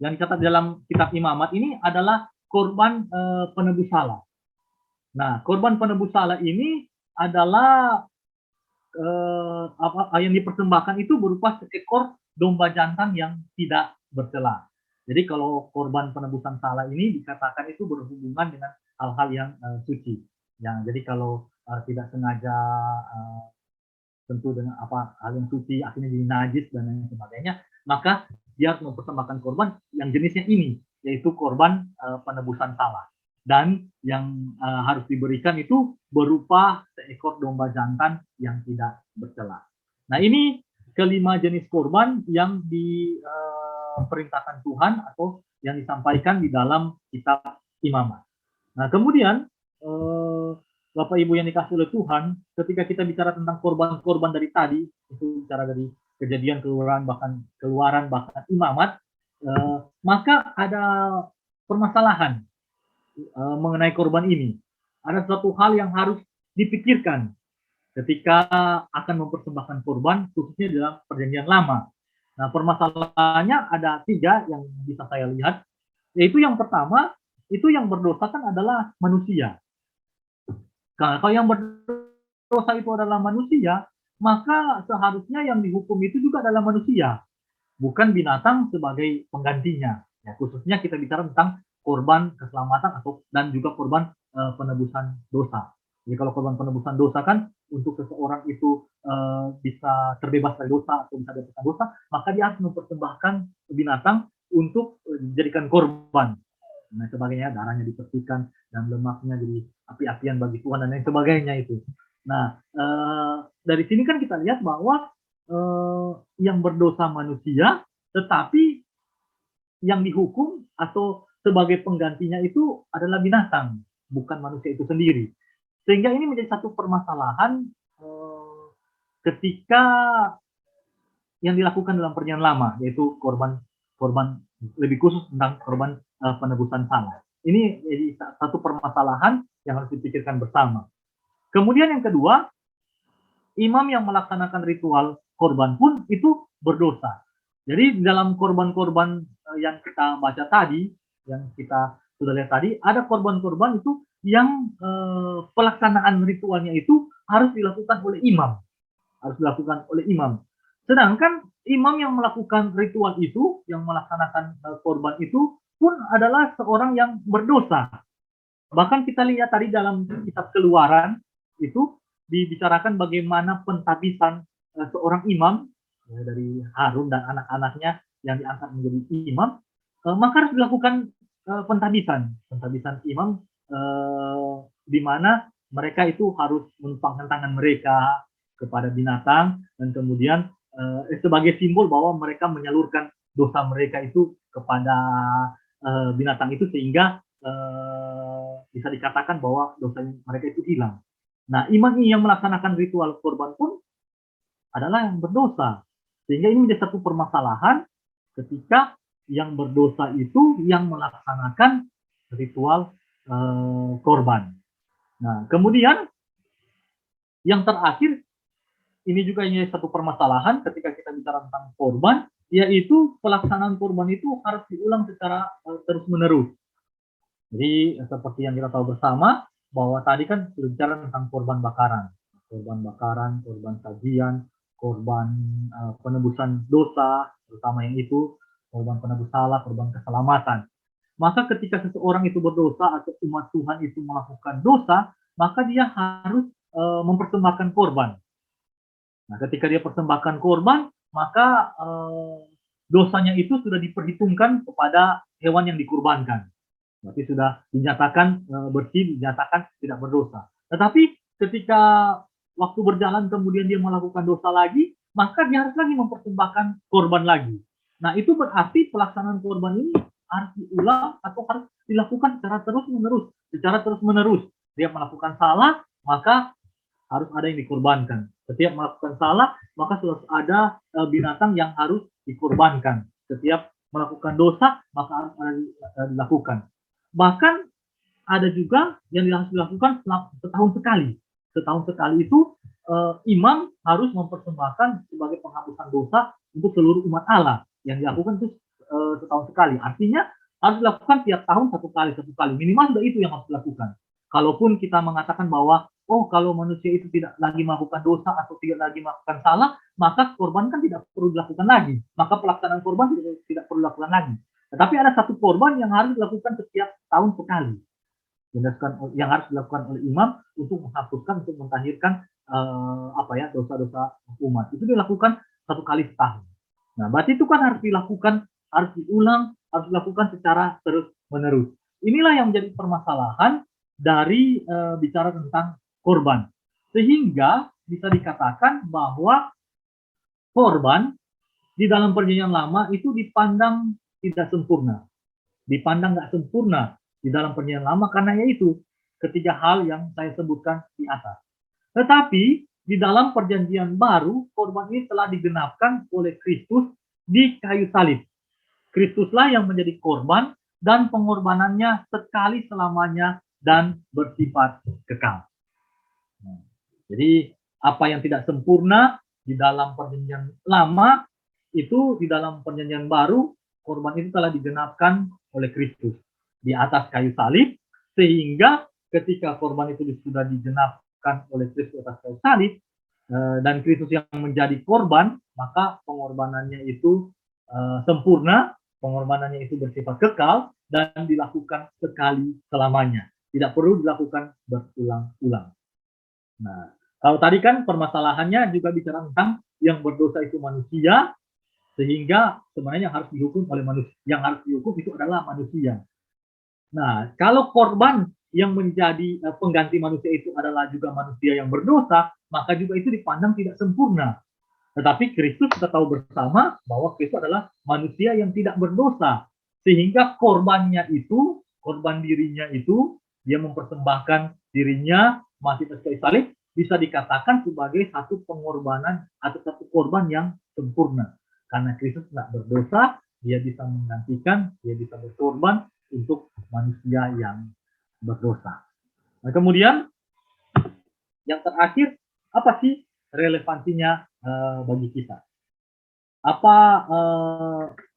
yang dicatat dalam kitab Imamat ini adalah korban penebus salah. Nah, korban penebus salah ini adalah yang dipersembahkan itu berupa seekor domba jantan yang tidak bercela. Jadi kalau korban penebusan salah ini dikatakan itu berhubungan dengan hal-hal yang suci. Jadi kalau tidak sengaja tentu dengan hal yang suci akhirnya jadi najis dan lain sebagainya, maka dia harus mempersembahkan korban yang jenisnya ini, yaitu korban penebusan salah. Dan yang harus diberikan itu berupa seekor domba jantan yang tidak bercela. Nah, ini kelima jenis korban yang diperintahkan Tuhan atau yang disampaikan di dalam kitab Imamat. Nah, kemudian Bapak Ibu yang dikasih oleh Tuhan, ketika kita bicara tentang korban-korban dari tadi, itu bicara dari kejadian, keluaran bahkan imamat, maka ada permasalahan mengenai korban ini. Ada suatu hal yang harus dipikirkan ketika akan mempersembahkan korban, khususnya dalam perjanjian lama. Nah, permasalahannya ada 3 yang bisa saya lihat, yaitu yang pertama, itu yang berdosa kan adalah manusia. Nah, kalau yang berdosa itu adalah manusia, maka seharusnya yang dihukum itu juga adalah manusia, bukan binatang sebagai penggantinya. Ya, khususnya kita bicara tentang korban keselamatan dan juga korban penebusan dosa. Jadi kalau korban penebusan dosa kan untuk seseorang itu bisa terbebas dari dosa atau bisa bebas dosa, maka dia harus mempersembahkan binatang untuk dijadikan korban. Nah, sebagainya, darahnya dipersihkan dan lemaknya jadi api-apian bagi Tuhan dan lain sebagainya itu. Nah, dari sini kan kita lihat bahwa yang berdosa manusia, tetapi yang dihukum atau sebagai penggantinya itu adalah binatang, bukan manusia itu sendiri. Sehingga ini menjadi satu permasalahan ketika yang dilakukan dalam perjanjian lama, yaitu korban lebih khusus tentang korban penebusan salah. Ini jadi satu permasalahan yang harus dipikirkan bersama. Kemudian yang kedua, imam yang melaksanakan ritual korban pun itu berdosa. Jadi dalam korban-korban yang kita baca tadi, yang kita sudah lihat tadi, ada korban-korban itu yang pelaksanaan ritualnya itu harus dilakukan oleh imam. Harus dilakukan oleh imam. Sedangkan imam yang melakukan ritual itu, yang melaksanakan korban itu pun adalah seorang yang berdosa. Bahkan kita lihat tadi dalam kitab Keluaran itu dibicarakan bagaimana pentabisan seorang imam ya, dari Harun dan anak-anaknya yang diangkat menjadi imam, maka harus dilakukan pentabisan imam, di mana mereka itu harus menumpangkan tangan mereka kepada binatang dan kemudian sebagai simbol bahwa mereka menyalurkan dosa mereka itu kepada binatang itu sehingga bisa dikatakan bahwa dosa mereka itu hilang. Nah, imam ini yang melaksanakan ritual korban pun adalah yang berdosa. Sehingga ini menjadi satu permasalahan ketika yang berdosa itu yang melaksanakan ritual korban. Nah, kemudian yang terakhir, ini juga ini satu permasalahan ketika kita bicara tentang korban, yaitu pelaksanaan korban itu harus diulang secara terus-menerus. Jadi seperti yang kita tahu bersama, bahwa tadi kan berbicara tentang korban bakaran, korban sajian, korban penebusan dosa, terutama yang itu, korban penebus salah, korban keselamatan. Maka ketika seseorang itu berdosa atau umat Tuhan itu melakukan dosa, maka dia harus mempersembahkan korban. Nah, ketika dia persembahkan korban, maka dosanya itu sudah diperhitungkan kepada hewan yang dikurbankan. Berarti sudah dinyatakan bersih, dinyatakan tidak berdosa. Tetapi ketika waktu berjalan kemudian dia melakukan dosa lagi, maka dia harus lagi mempersembahkan korban lagi. Nah, itu berarti pelaksanaan korban ini harus diulang atau harus dilakukan secara terus-menerus. Dia melakukan salah, maka harus ada yang dikorbankan. Setiap melakukan salah, maka harus ada binatang yang harus dikorbankan. Setiap melakukan dosa, maka harus ada dilakukan. Bahkan ada juga yang harus dilakukan setahun sekali. Setahun sekali itu imam harus mempersembahkan sebagai penghapusan dosa untuk seluruh umat Allah. Yang dilakukan itu setahun sekali. Artinya harus dilakukan tiap tahun satu kali. Minimal sudah itu yang harus dilakukan. Kalaupun kita mengatakan bahwa kalau manusia itu tidak lagi melakukan dosa atau tidak lagi melakukan salah, maka korban kan tidak perlu dilakukan lagi. Maka pelaksanaan korban tidak perlu dilakukan lagi. Tetapi ada satu korban yang harus dilakukan setiap tahun sekali. Yang harus dilakukan oleh imam untuk menghapuskan, untuk mentahirkan dosa-dosa umat. Itu dilakukan satu kali setahun. Nah, berarti itu kan harus dilakukan, harus diulang, harus dilakukan secara terus-menerus. Inilah yang menjadi permasalahan dari bicara tentang korban. Sehingga bisa dikatakan bahwa korban di dalam perjanjian lama itu dipandang tidak sempurna. Dipandang nggak sempurna di dalam perjanjian lama karena yaitu ketiga hal yang saya sebutkan di atas. Tetapi di dalam perjanjian baru, korban ini telah digenapkan oleh Kristus di kayu salib. Kristuslah yang menjadi korban dan pengorbanannya sekali selamanya dan bersifat kekal. Jadi apa yang tidak sempurna di dalam perjanjian lama, itu di dalam perjanjian baru, korban itu telah digenapkan oleh Kristus di atas kayu salib, sehingga ketika korban itu sudah digenapkan oleh Kristus atas kayu salib, dan Kristus yang menjadi korban, maka pengorbanannya itu sempurna, pengorbanannya itu bersifat kekal, dan dilakukan sekali selamanya. Tidak perlu dilakukan berulang-ulang. Nah, kalau tadi kan permasalahannya juga bicara tentang yang berdosa itu manusia, sehingga sebenarnya yang harus dihukum oleh manusia, yang harus dihukum itu adalah manusia. Nah, kalau korban yang menjadi pengganti manusia itu adalah juga manusia yang berdosa, maka juga itu dipandang tidak sempurna. Tetapi Kristus kita tahu bersama bahwa Kristus adalah manusia yang tidak berdosa, sehingga korbannya itu, korban dirinya itu, dia mempersembahkan dirinya mati atas kayu salib, bisa dikatakan sebagai satu pengorbanan atau satu korban yang sempurna. Karena Kristus tidak berdosa, dia bisa menggantikan, dia bisa berkorban untuk manusia yang berdosa. Nah, kemudian yang terakhir, apa sih relevansinya bagi kita? Apa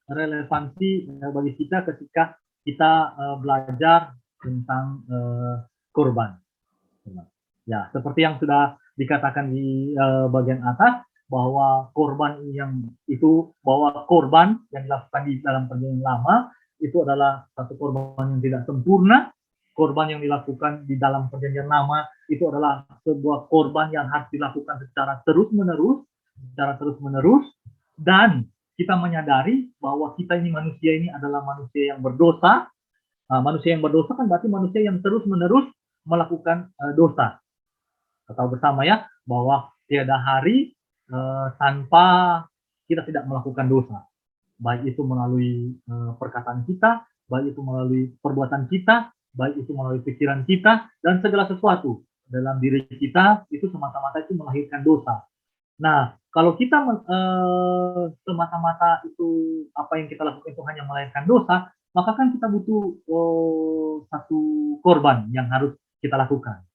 relevansi bagi kita ketika kita belajar tentang korban? Ya, seperti yang sudah dikatakan di bagian atas, bahwa korban yang itu, bahwa korban yang dilakukan di dalam perjanjian lama itu adalah satu korban yang tidak sempurna. Korban yang dilakukan di dalam perjanjian lama itu adalah sebuah korban yang harus dilakukan secara terus-menerus, dan kita menyadari bahwa kita ini manusia ini adalah manusia yang berdosa. Manusia yang berdosa kan berarti manusia yang terus-menerus melakukan dosa. Kita tahu bersama ya bahwa tiada hari tanpa kita tidak melakukan dosa, baik itu melalui perkataan kita, baik itu melalui perbuatan kita, baik itu melalui pikiran kita, dan segala sesuatu dalam diri kita itu semata-mata itu melahirkan dosa. Nah, kalau kita semata-mata itu apa yang kita lakukan itu hanya melahirkan dosa, maka kan kita butuh satu korban yang harus kita lakukan.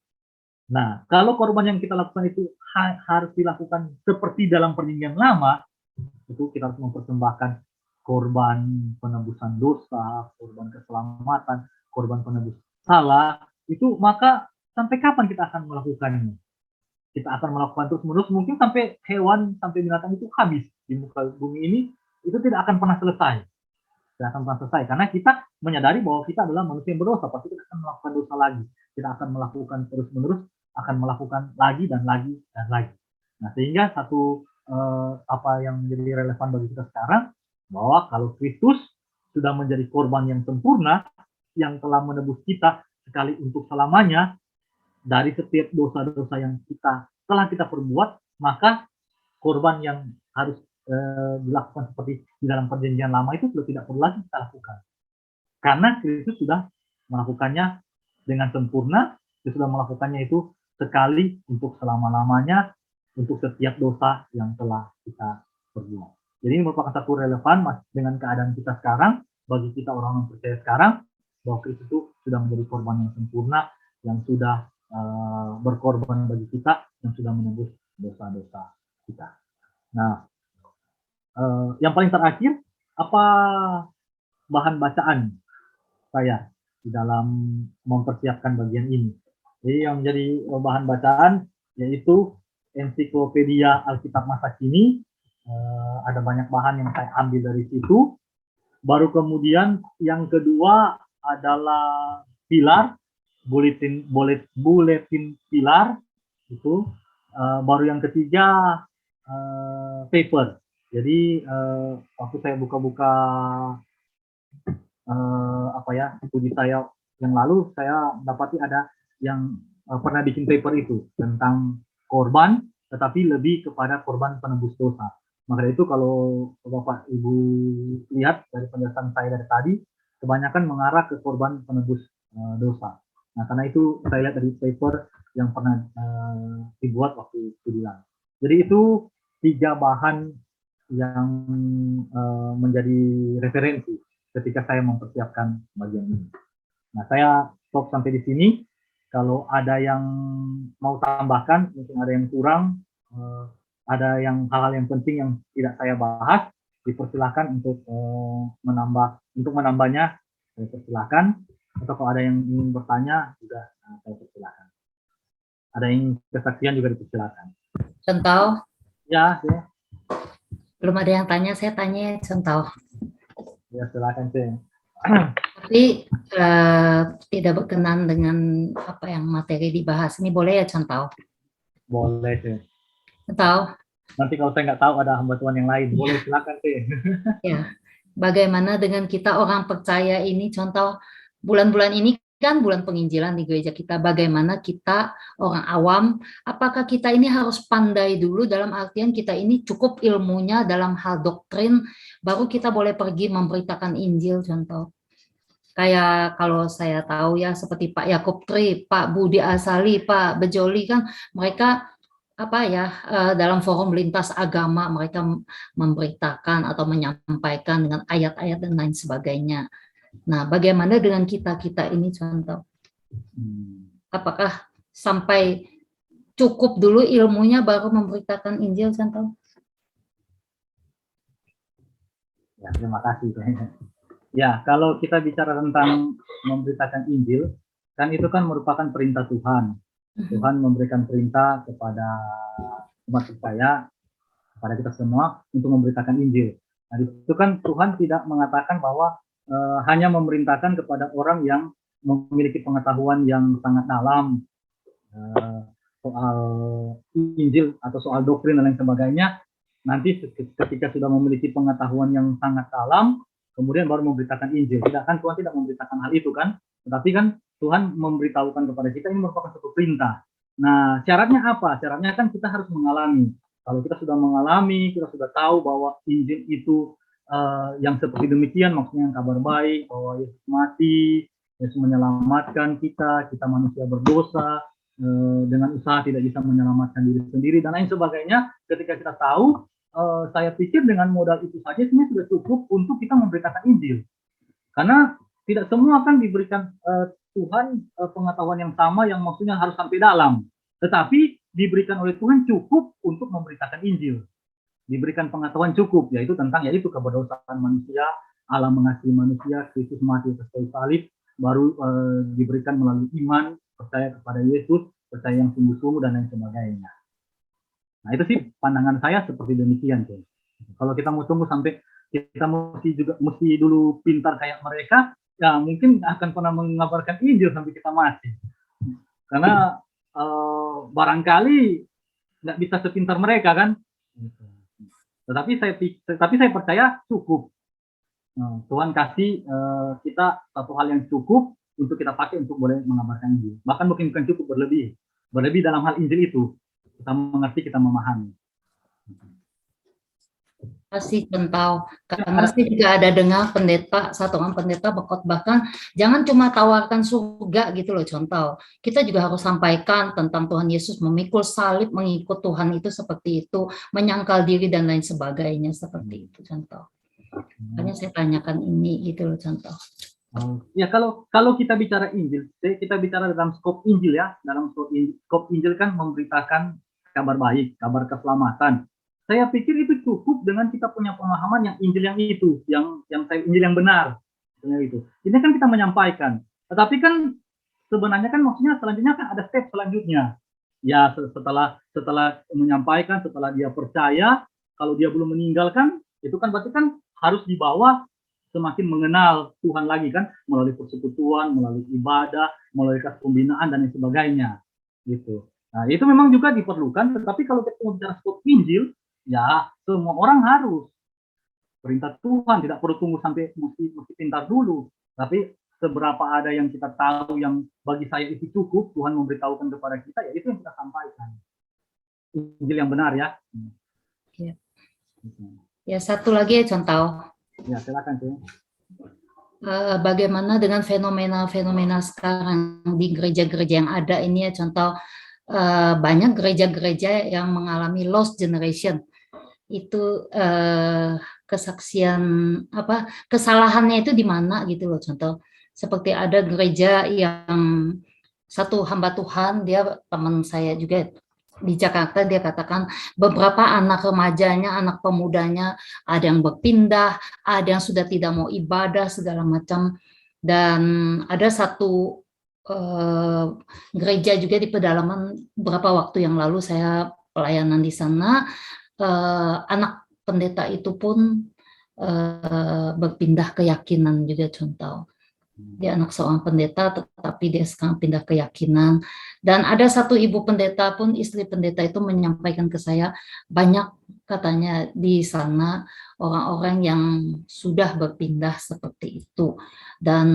Nah, kalau korban yang kita lakukan itu harus dilakukan seperti dalam perjanjian lama, itu kita harus mempersembahkan korban penebusan dosa, korban keselamatan, korban penebus salah, itu maka sampai kapan kita akan melakukannya? Kita akan melakukan terus-menerus, mungkin sampai hewan, sampai binatang itu habis di muka bumi ini, itu tidak akan pernah selesai. Tidak akan pernah selesai, karena kita menyadari bahwa kita adalah manusia yang berdosa, pasti kita akan melakukan dosa lagi. Kita akan melakukan terus-menerus, akan melakukan lagi dan lagi dan lagi. Nah, sehingga satu apa yang menjadi relevan bagi kita sekarang, bahwa kalau Kristus sudah menjadi korban yang sempurna, yang telah menebus kita sekali untuk selamanya, dari setiap dosa-dosa yang telah kita perbuat, maka korban yang harus dilakukan seperti di dalam perjanjian lama itu sudah tidak perlu lagi kita lakukan. Karena Kristus sudah melakukannya dengan sempurna, dia sudah melakukannya itu sekali untuk selama-lamanya, untuk setiap dosa yang telah kita perbuat. Jadi ini merupakan satu relevan dengan keadaan kita sekarang, bagi kita orang-orang percaya sekarang, bahwa Kristus itu sudah menjadi korban yang sempurna, yang sudah berkorban bagi kita, yang sudah menebus dosa-dosa kita. Nah, yang paling terakhir, apa bahan bacaan saya di dalam mempersiapkan bagian ini? Jadi yang menjadi bahan bacaan yaitu ensiklopedia Alkitab masa kini. Ada banyak bahan yang saya ambil dari situ. Baru kemudian yang kedua adalah pilar, buletin pilar itu. Baru yang ketiga paper. Jadi waktu saya buka-buka studi saya yang lalu, saya dapati ada yang pernah bikin paper itu tentang korban, tetapi lebih kepada korban penebus dosa. Maka itu kalau Bapak Ibu lihat dari penjelasan saya dari tadi, kebanyakan mengarah ke korban penebus dosa. Nah, karena itu saya lihat dari paper yang pernah dibuat waktu studian. Jadi itu 3 bahan yang menjadi referensi ketika saya mempersiapkan bagian ini. Nah, saya stop sampai di sini. Kalau ada yang mau tambahkan, mungkin ada yang kurang, ada yang hal-hal yang penting yang tidak saya bahas, dipersilakan untuk menambahnya, saya persilakan. Atau kalau ada yang ingin bertanya juga saya persilakan. Ada yang kesaksian juga dipersilakan. Contoh? Ya, ya. Belum ada yang tanya, saya tanya contoh. Ya, silakan sih. Tapi tidak berkenan dengan apa yang materi dibahas. Ini boleh ya contoh? Boleh sih. Contoh? Nanti kalau saya nggak tahu ada hamba Tuhan yang lain, boleh silakan sih. Ya, bagaimana dengan kita orang percaya ini? Contoh bulan-bulan ini kan bulan penginjilan di gereja kita. Bagaimana kita orang awam? Apakah kita ini harus pandai dulu dalam artian kita ini cukup ilmunya dalam hal doktrin, baru kita boleh pergi memberitakan Injil contoh? Kayak kalau saya tahu ya seperti Pak Yakub Tri, Pak Budi Asali, Pak Bejoli kan mereka apa ya dalam forum lintas agama mereka memberitakan atau menyampaikan dengan ayat-ayat dan lain sebagainya. Nah, bagaimana dengan kita ini contoh? Apakah sampai cukup dulu ilmunya baru memberitakan Injil contoh? Ya, terima kasih. Ya, kalau kita bicara tentang memberitakan Injil, kan itu kan merupakan perintah Tuhan. Tuhan memberikan perintah kepada umat percaya, kepada kita semua untuk memberitakan Injil. Nah, itu kan Tuhan tidak mengatakan bahwa hanya memerintahkan kepada orang yang memiliki pengetahuan yang sangat dalam soal Injil atau soal doktrin dan lain sebagainya. Nanti ketika sudah memiliki pengetahuan yang sangat dalam, kemudian baru memberitakan Injil. Tidak kan Tuhan tidak memberitakan hal itu kan, tetapi kan Tuhan memberitahukan kepada kita ini merupakan satu perintah. Nah, syaratnya apa? Syaratnya kan kita harus mengalami. Kalau kita sudah mengalami, kita sudah tahu bahwa Injil itu yang seperti demikian, maksudnya yang kabar baik bahwa Yesus mati, Yesus menyelamatkan kita, kita manusia berdosa, dengan usaha tidak bisa menyelamatkan diri sendiri dan lain sebagainya. Ketika kita tahu, saya pikir dengan modal itu saja sebenarnya sudah cukup untuk kita memberitakan Injil. Karena tidak semua kan diberikan Tuhan pengetahuan yang sama yang maksudnya harus sampai dalam. Tetapi diberikan oleh Tuhan cukup untuk memberitakan Injil. Diberikan pengetahuan cukup, yaitu tentang keberdosaan manusia, Allah mengasihi manusia, Kristus mati atas kayu salib, baru diberikan melalui iman, percaya kepada Yesus, percaya yang sungguh-sungguh dan lain sebagainya. Nah, itu sih pandangan saya seperti demikian, tuh. Kalau kita mau tunggu sampai kita mesti dulu pintar kayak mereka, ya mungkin akan pernah mengabarkan Injil sampai kita mati. Karena barangkali nggak bisa sepintar mereka kan. Tetapi saya percaya cukup. Tuhan kasih kita satu hal yang cukup untuk kita pakai untuk boleh mengabarkan Injil. Bahkan mungkin bukan cukup, berlebih dalam hal Injil itu. Kita mengerti, kita memahami. Kasih contoh, karena saya juga ada dengar satu orang pendeta berkhotbahkan jangan cuma tawarkan surga gitu loh contoh. Kita juga harus sampaikan tentang Tuhan Yesus memikul salib, mengikut Tuhan itu seperti itu, menyangkal diri dan lain sebagainya seperti itu contoh. Makanya saya tanyakan ini gitu loh contoh. Ya kalau kita bicara Injil, kita bicara dalam skop Injil ya, dalam skop Injil kan memberitakan kabar baik, kabar keselamatan. Saya pikir itu cukup dengan kita punya pemahaman yang Injil yang itu, yang Injil yang benar, itu. Ini kan kita menyampaikan, tetapi kan sebenarnya kan maksudnya selanjutnya kan ada step selanjutnya. Ya setelah menyampaikan, setelah dia percaya, kalau dia belum meninggalkan, itu kan berarti kan harus dibawa semakin mengenal Tuhan lagi kan, melalui persekutuan, melalui ibadah, melalui pembinaan dan lain sebagainya, gitu. Nah itu memang juga diperlukan, tetapi kalau kita bicara skop Injil, ya semua orang harus perintah Tuhan, tidak perlu tunggu sampai mesti pintar dulu, tapi seberapa ada yang kita tahu yang bagi saya itu cukup, Tuhan memberitahukan kepada kita, ya itu yang kita sampaikan. Injil yang benar ya. Ya, satu lagi ya contoh. Ya silakan sih. bagaimana dengan fenomena-fenomena sekarang di gereja-gereja yang ada ini ya, contoh banyak gereja-gereja yang mengalami lost generation. Itu kesaksian apa kesalahannya itu di mana gitu loh, contoh seperti ada gereja yang satu hamba Tuhan, dia teman saya juga di Jakarta, dia katakan beberapa anak remajanya, anak pemudanya ada yang berpindah, ada yang sudah tidak mau ibadah segala macam, dan ada satu gereja juga di pedalaman beberapa waktu yang lalu saya pelayanan di sana, anak pendeta itu pun berpindah keyakinan juga, contoh dia anak seorang pendeta tetapi dia sekarang pindah keyakinan. Dan ada satu ibu pendeta pun, istri pendeta itu menyampaikan ke saya banyak katanya di sana orang-orang yang sudah berpindah seperti itu dan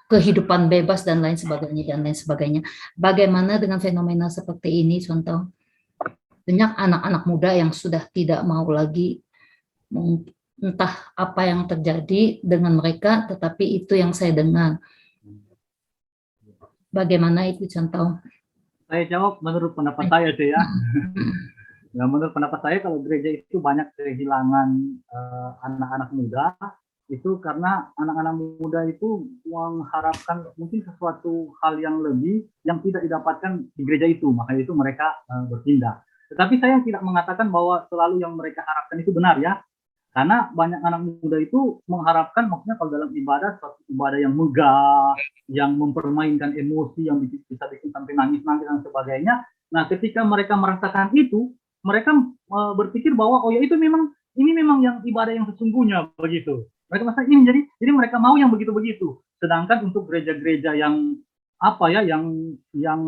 kehidupan bebas dan lain sebagainya. Bagaimana dengan fenomena seperti ini, contoh banyak anak-anak muda yang sudah tidak mau lagi, entah apa yang terjadi dengan mereka, tetapi itu yang saya dengar. Bagaimana itu, contoh? Saya jawab menurut pendapat saya sih ya. Ya, menurut pendapat saya kalau gereja itu banyak kehilangan anak-anak muda, itu karena anak-anak muda itu mengharapkan mungkin sesuatu hal yang lebih yang tidak didapatkan di gereja itu, makanya itu mereka berpindah. Tetapi saya tidak mengatakan bahwa selalu yang mereka harapkan itu benar ya. Karena banyak anak muda itu mengharapkan, maksudnya kalau dalam ibadah, suatu ibadah yang megah, yang mempermainkan emosi, yang bisa bikin sampai nangis-nangis dan sebagainya. Nah, ketika mereka merasakan itu, mereka berpikir bahwa oh ya itu memang ini memang yang ibadah yang sesungguhnya begitu. Mereka merasa ini jadi mereka mau yang begitu-begitu. Sedangkan untuk gereja-gereja yang apa ya, yang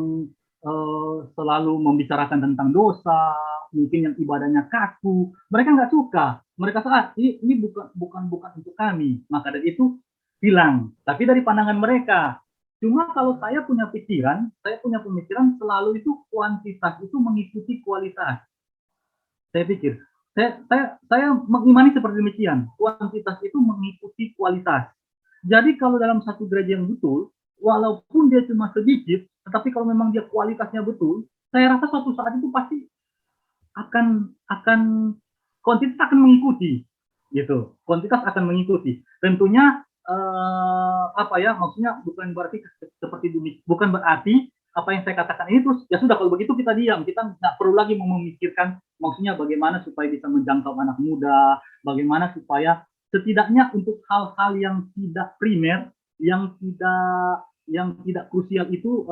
selalu membicarakan tentang dosa, mungkin yang ibadahnya kaku, mereka nggak suka. Mereka saat ini bukan untuk kami, maka dari itu hilang. Tapi dari pandangan mereka. Cuma kalau saya punya pemikiran selalu itu kuantitas itu mengikuti kualitas. Saya pikir, saya mengimani seperti demikian. Kuantitas itu mengikuti kualitas. Jadi kalau dalam satu gereja yang betul, walaupun dia cuma sedikit, tetapi kalau memang dia kualitasnya betul, saya rasa suatu saat itu pasti akan kuantitas akan mengikuti, gitu. Kuantitas akan mengikuti. Tentunya apa ya, maksudnya bukan berarti seperti demikian, bukan berarti apa yang saya katakan ini terus ya sudah kalau begitu kita diam, kita nggak perlu lagi memikirkan maksudnya bagaimana supaya bisa menjangkau anak muda, bagaimana supaya setidaknya untuk hal-hal yang tidak primer, yang tidak krusial itu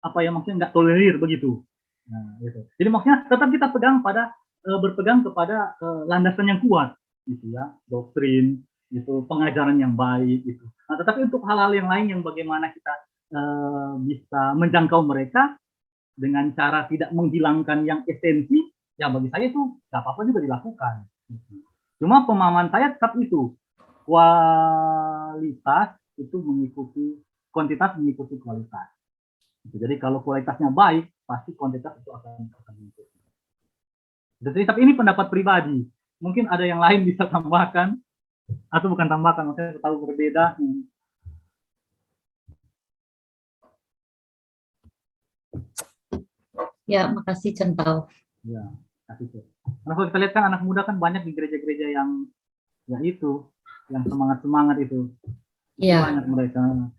apa ya, maksudnya nggak tolerir begitu. Nah, gitu. Jadi maksudnya tetap kita berpegang kepada landasan yang kuat, gitu ya, doktrin, itu pengajaran yang baik, gitu. Nah, tetapi untuk hal-hal yang lain yang bagaimana kita bisa menjangkau mereka dengan cara tidak menghilangkan yang esensi, ya bagi saya itu nggak apa-apa juga dilakukan. Cuma pemahaman saya tetap itu, kualitas itu mengikuti kuantitas mengikuti kualitas. Jadi kalau kualitasnya baik, pasti kuantitas itu akan mengikuti. Jadi tapi ini pendapat pribadi. Mungkin ada yang lain bisa tambahkan atau bukan tambahkan, maksudnya tahu berbeda. Ya, makasih Centau. Ya, kasih tuh. Karena kalau kita lihat kan anak muda kan banyak di gereja-gereja yang ya itu, yang semangat-semangat itu. Ya. Banyak mereka.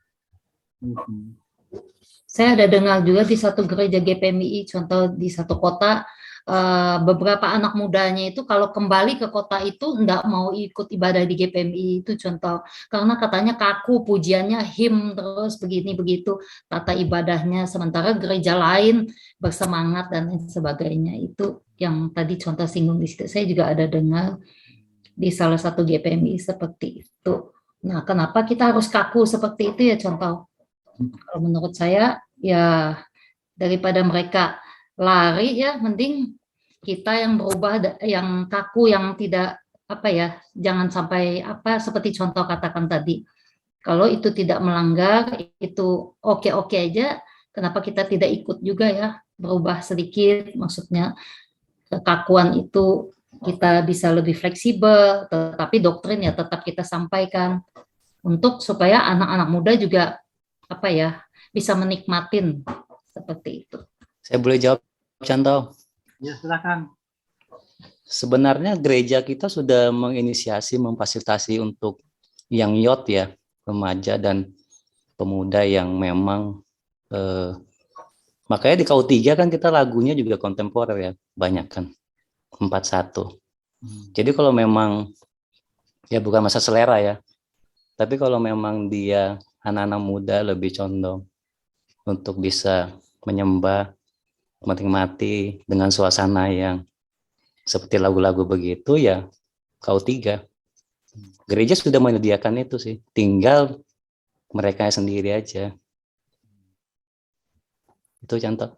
Saya ada dengar juga di satu gereja GPMI, contoh di satu kota, beberapa anak mudanya itu kalau kembali ke kota itu nggak mau ikut ibadah di GPMI itu, contoh karena katanya kaku, pujiannya him terus begini begitu tata ibadahnya, sementara gereja lain bersemangat dan lain sebagainya. Itu yang tadi contoh singgung di situ, saya juga ada dengar di salah satu GPMI seperti itu. Nah, kenapa kita harus kaku seperti itu ya, contoh? Kalau menurut saya ya daripada mereka lari ya mending kita yang berubah, yang kaku, yang tidak apa ya, jangan sampai apa seperti contoh katakan tadi, kalau itu tidak melanggar itu oke-oke aja, kenapa kita tidak ikut juga ya berubah sedikit, maksudnya kekakuan itu kita bisa lebih fleksibel, tetapi doktrin ya tetap kita sampaikan untuk supaya anak-anak muda juga apa ya bisa menikmatin seperti itu. Saya boleh jawab, Contoh? Ya, silakan. Sebenarnya gereja kita sudah menginisiasi, memfasilitasi untuk yang youth ya, remaja dan pemuda yang memang makanya di KU3 kan kita lagunya juga kontemporer ya, banyak kan, 41. Jadi kalau memang ya bukan masa selera ya, tapi kalau memang dia anak-anak muda lebih condong untuk bisa menyembah, menikmati dengan suasana yang seperti lagu-lagu begitu ya, KU3. Gereja sudah menyediakan itu sih, tinggal mereka sendiri aja. Itu contoh.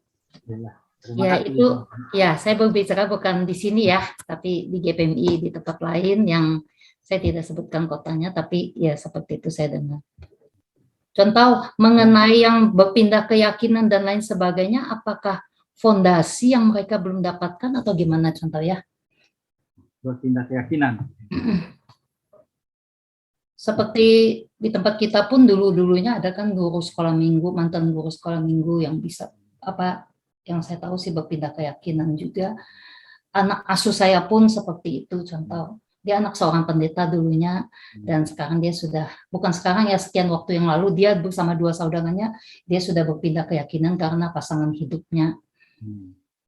Ya itu, ya saya berbicara bukan di sini ya, tapi di GPMI di tempat lain yang saya tidak sebutkan kotanya, tapi ya seperti itu saya dengar. Contoh mengenai yang berpindah keyakinan dan lain sebagainya, apakah fondasi yang mereka belum dapatkan atau gimana contoh ya? Berpindah keyakinan. Seperti di tempat kita pun dulu-dulunya ada kan guru sekolah minggu, mantan guru sekolah minggu yang bisa apa yang saya tahu sih berpindah keyakinan juga. Anak asuh saya pun seperti itu contoh. Dia anak seorang pendeta dulunya dan sekarang dia sudah, bukan sekarang ya, sekian waktu yang lalu dia bersama 2 saudaranya dia sudah berpindah keyakinan karena pasangan hidupnya.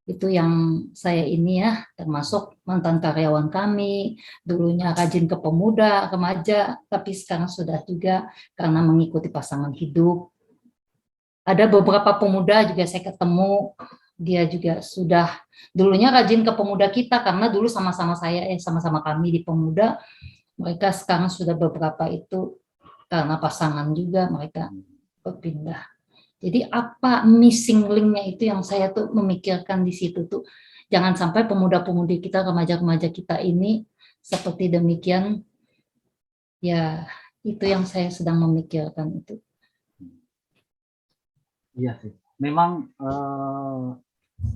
Itu yang saya ini ya, termasuk mantan karyawan kami, dulunya rajin ke pemuda, remaja, tapi sekarang sudah juga karena mengikuti pasangan hidup. Ada beberapa pemuda juga saya ketemu, dia juga sudah dulunya rajin ke pemuda kita karena dulu sama-sama sama-sama kami di pemuda. Mereka sekarang sudah beberapa itu karena pasangan juga mereka berpindah. Jadi apa missing link-nya itu yang saya tuh memikirkan di situ tuh. Jangan sampai pemuda-pemudi kita, remaja-remaja kita ini seperti demikian. Ya, itu yang saya sedang memikirkan itu. Iya sih. Memang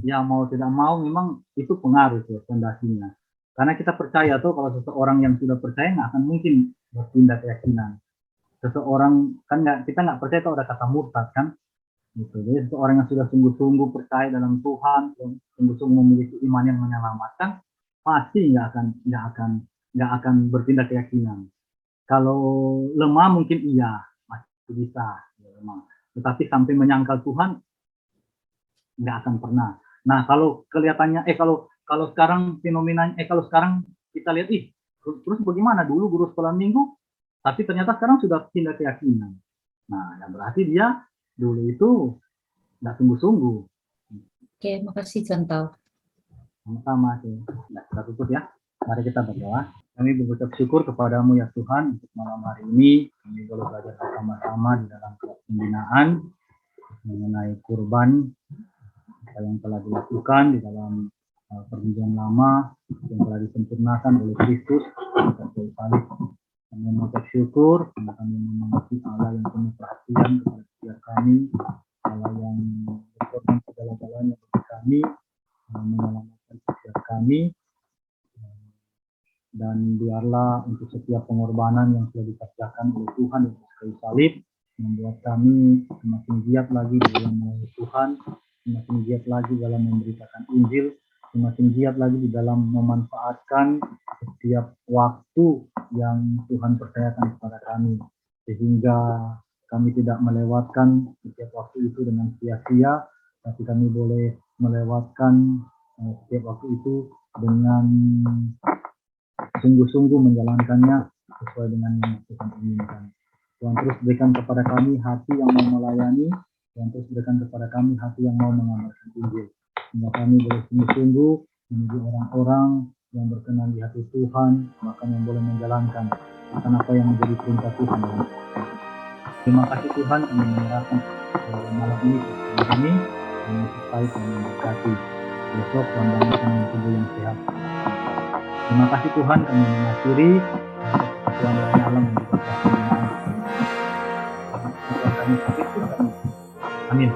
ya mau tidak mau memang itu pengaruh ya fondasinya. Karena kita percaya tuh kalau seseorang yang sudah percaya nggak akan mungkin berpindah keyakinan. Seseorang kan kita nggak percaya kalau ada kata murtad kan. Gitu. Jadi seseorang yang sudah sungguh-sungguh percaya dalam Tuhan, sungguh-sungguh memiliki iman yang menyelamatkan, pasti nggak akan berpindah keyakinan. Kalau lemah mungkin iya masih bisa ya, lemah. Tetapi sampai menyangkal Tuhan nggak akan pernah. Nah kalau kelihatannya kalau sekarang fenomenanya kalau sekarang kita lihat terus bagaimana dulu guru sekolah minggu tapi ternyata sekarang sudah pindah keyakinan. Nah ya berarti dia dulu itu nggak sungguh-sungguh. Oke, makasih Contoh. Sama-sama sih. Nah, kita tutup ya. Mari kita berdoa. Kami mengucap syukur kepadamu ya Tuhan untuk malam hari ini kami boleh belajar bersama-sama di dalam kelas pembinaan mengenai kurban yang telah dilakukan di dalam perjanjian lama yang telah disempurnakan oleh Kristus sebagai salib. Kami mengucap syukur karena kami memiliki Allah yang penuh perhatian kepada setiap kami, Allah yang berkorban segala-galanya bagi kami, menyelamatkan setiap kami. Dan biarlah untuk setiap pengorbanan yang sudah dikerjakan oleh Tuhan di kayu salib membuat kami semakin giat lagi dalam melayani Tuhan, semakin giat lagi dalam memberitakan Injil, semakin giat lagi di dalam memanfaatkan setiap waktu yang Tuhan percayakan kepada kami, sehingga kami tidak melewatkan setiap waktu itu dengan sia-sia, tapi kami boleh melewatkan setiap waktu itu dengan sungguh-sungguh menjalankannya sesuai dengan yang Tuhan inginkan. Tuhan terus berikan kepada kami hati yang mau melayani, Tuhan terus berikan kepada kami hati yang mau mengamalkan Injil. Sehingga kami boleh sungguh-sungguh menjadi orang-orang yang berkenan di hati Tuhan, bahkan yang boleh menjalankan akan apa yang menjadi perintah Tuhan. Terima kasih Tuhan kami menyerahkan malam ini kepada kami, dan menyertai dan memberkati. Besok Tuhan bangkitkan tubuh yang sehat. Terima kasih Tuhan kami mengakhiri Tuhan dari alam yang juga pembinaan. Tuhan kami sampai Amin.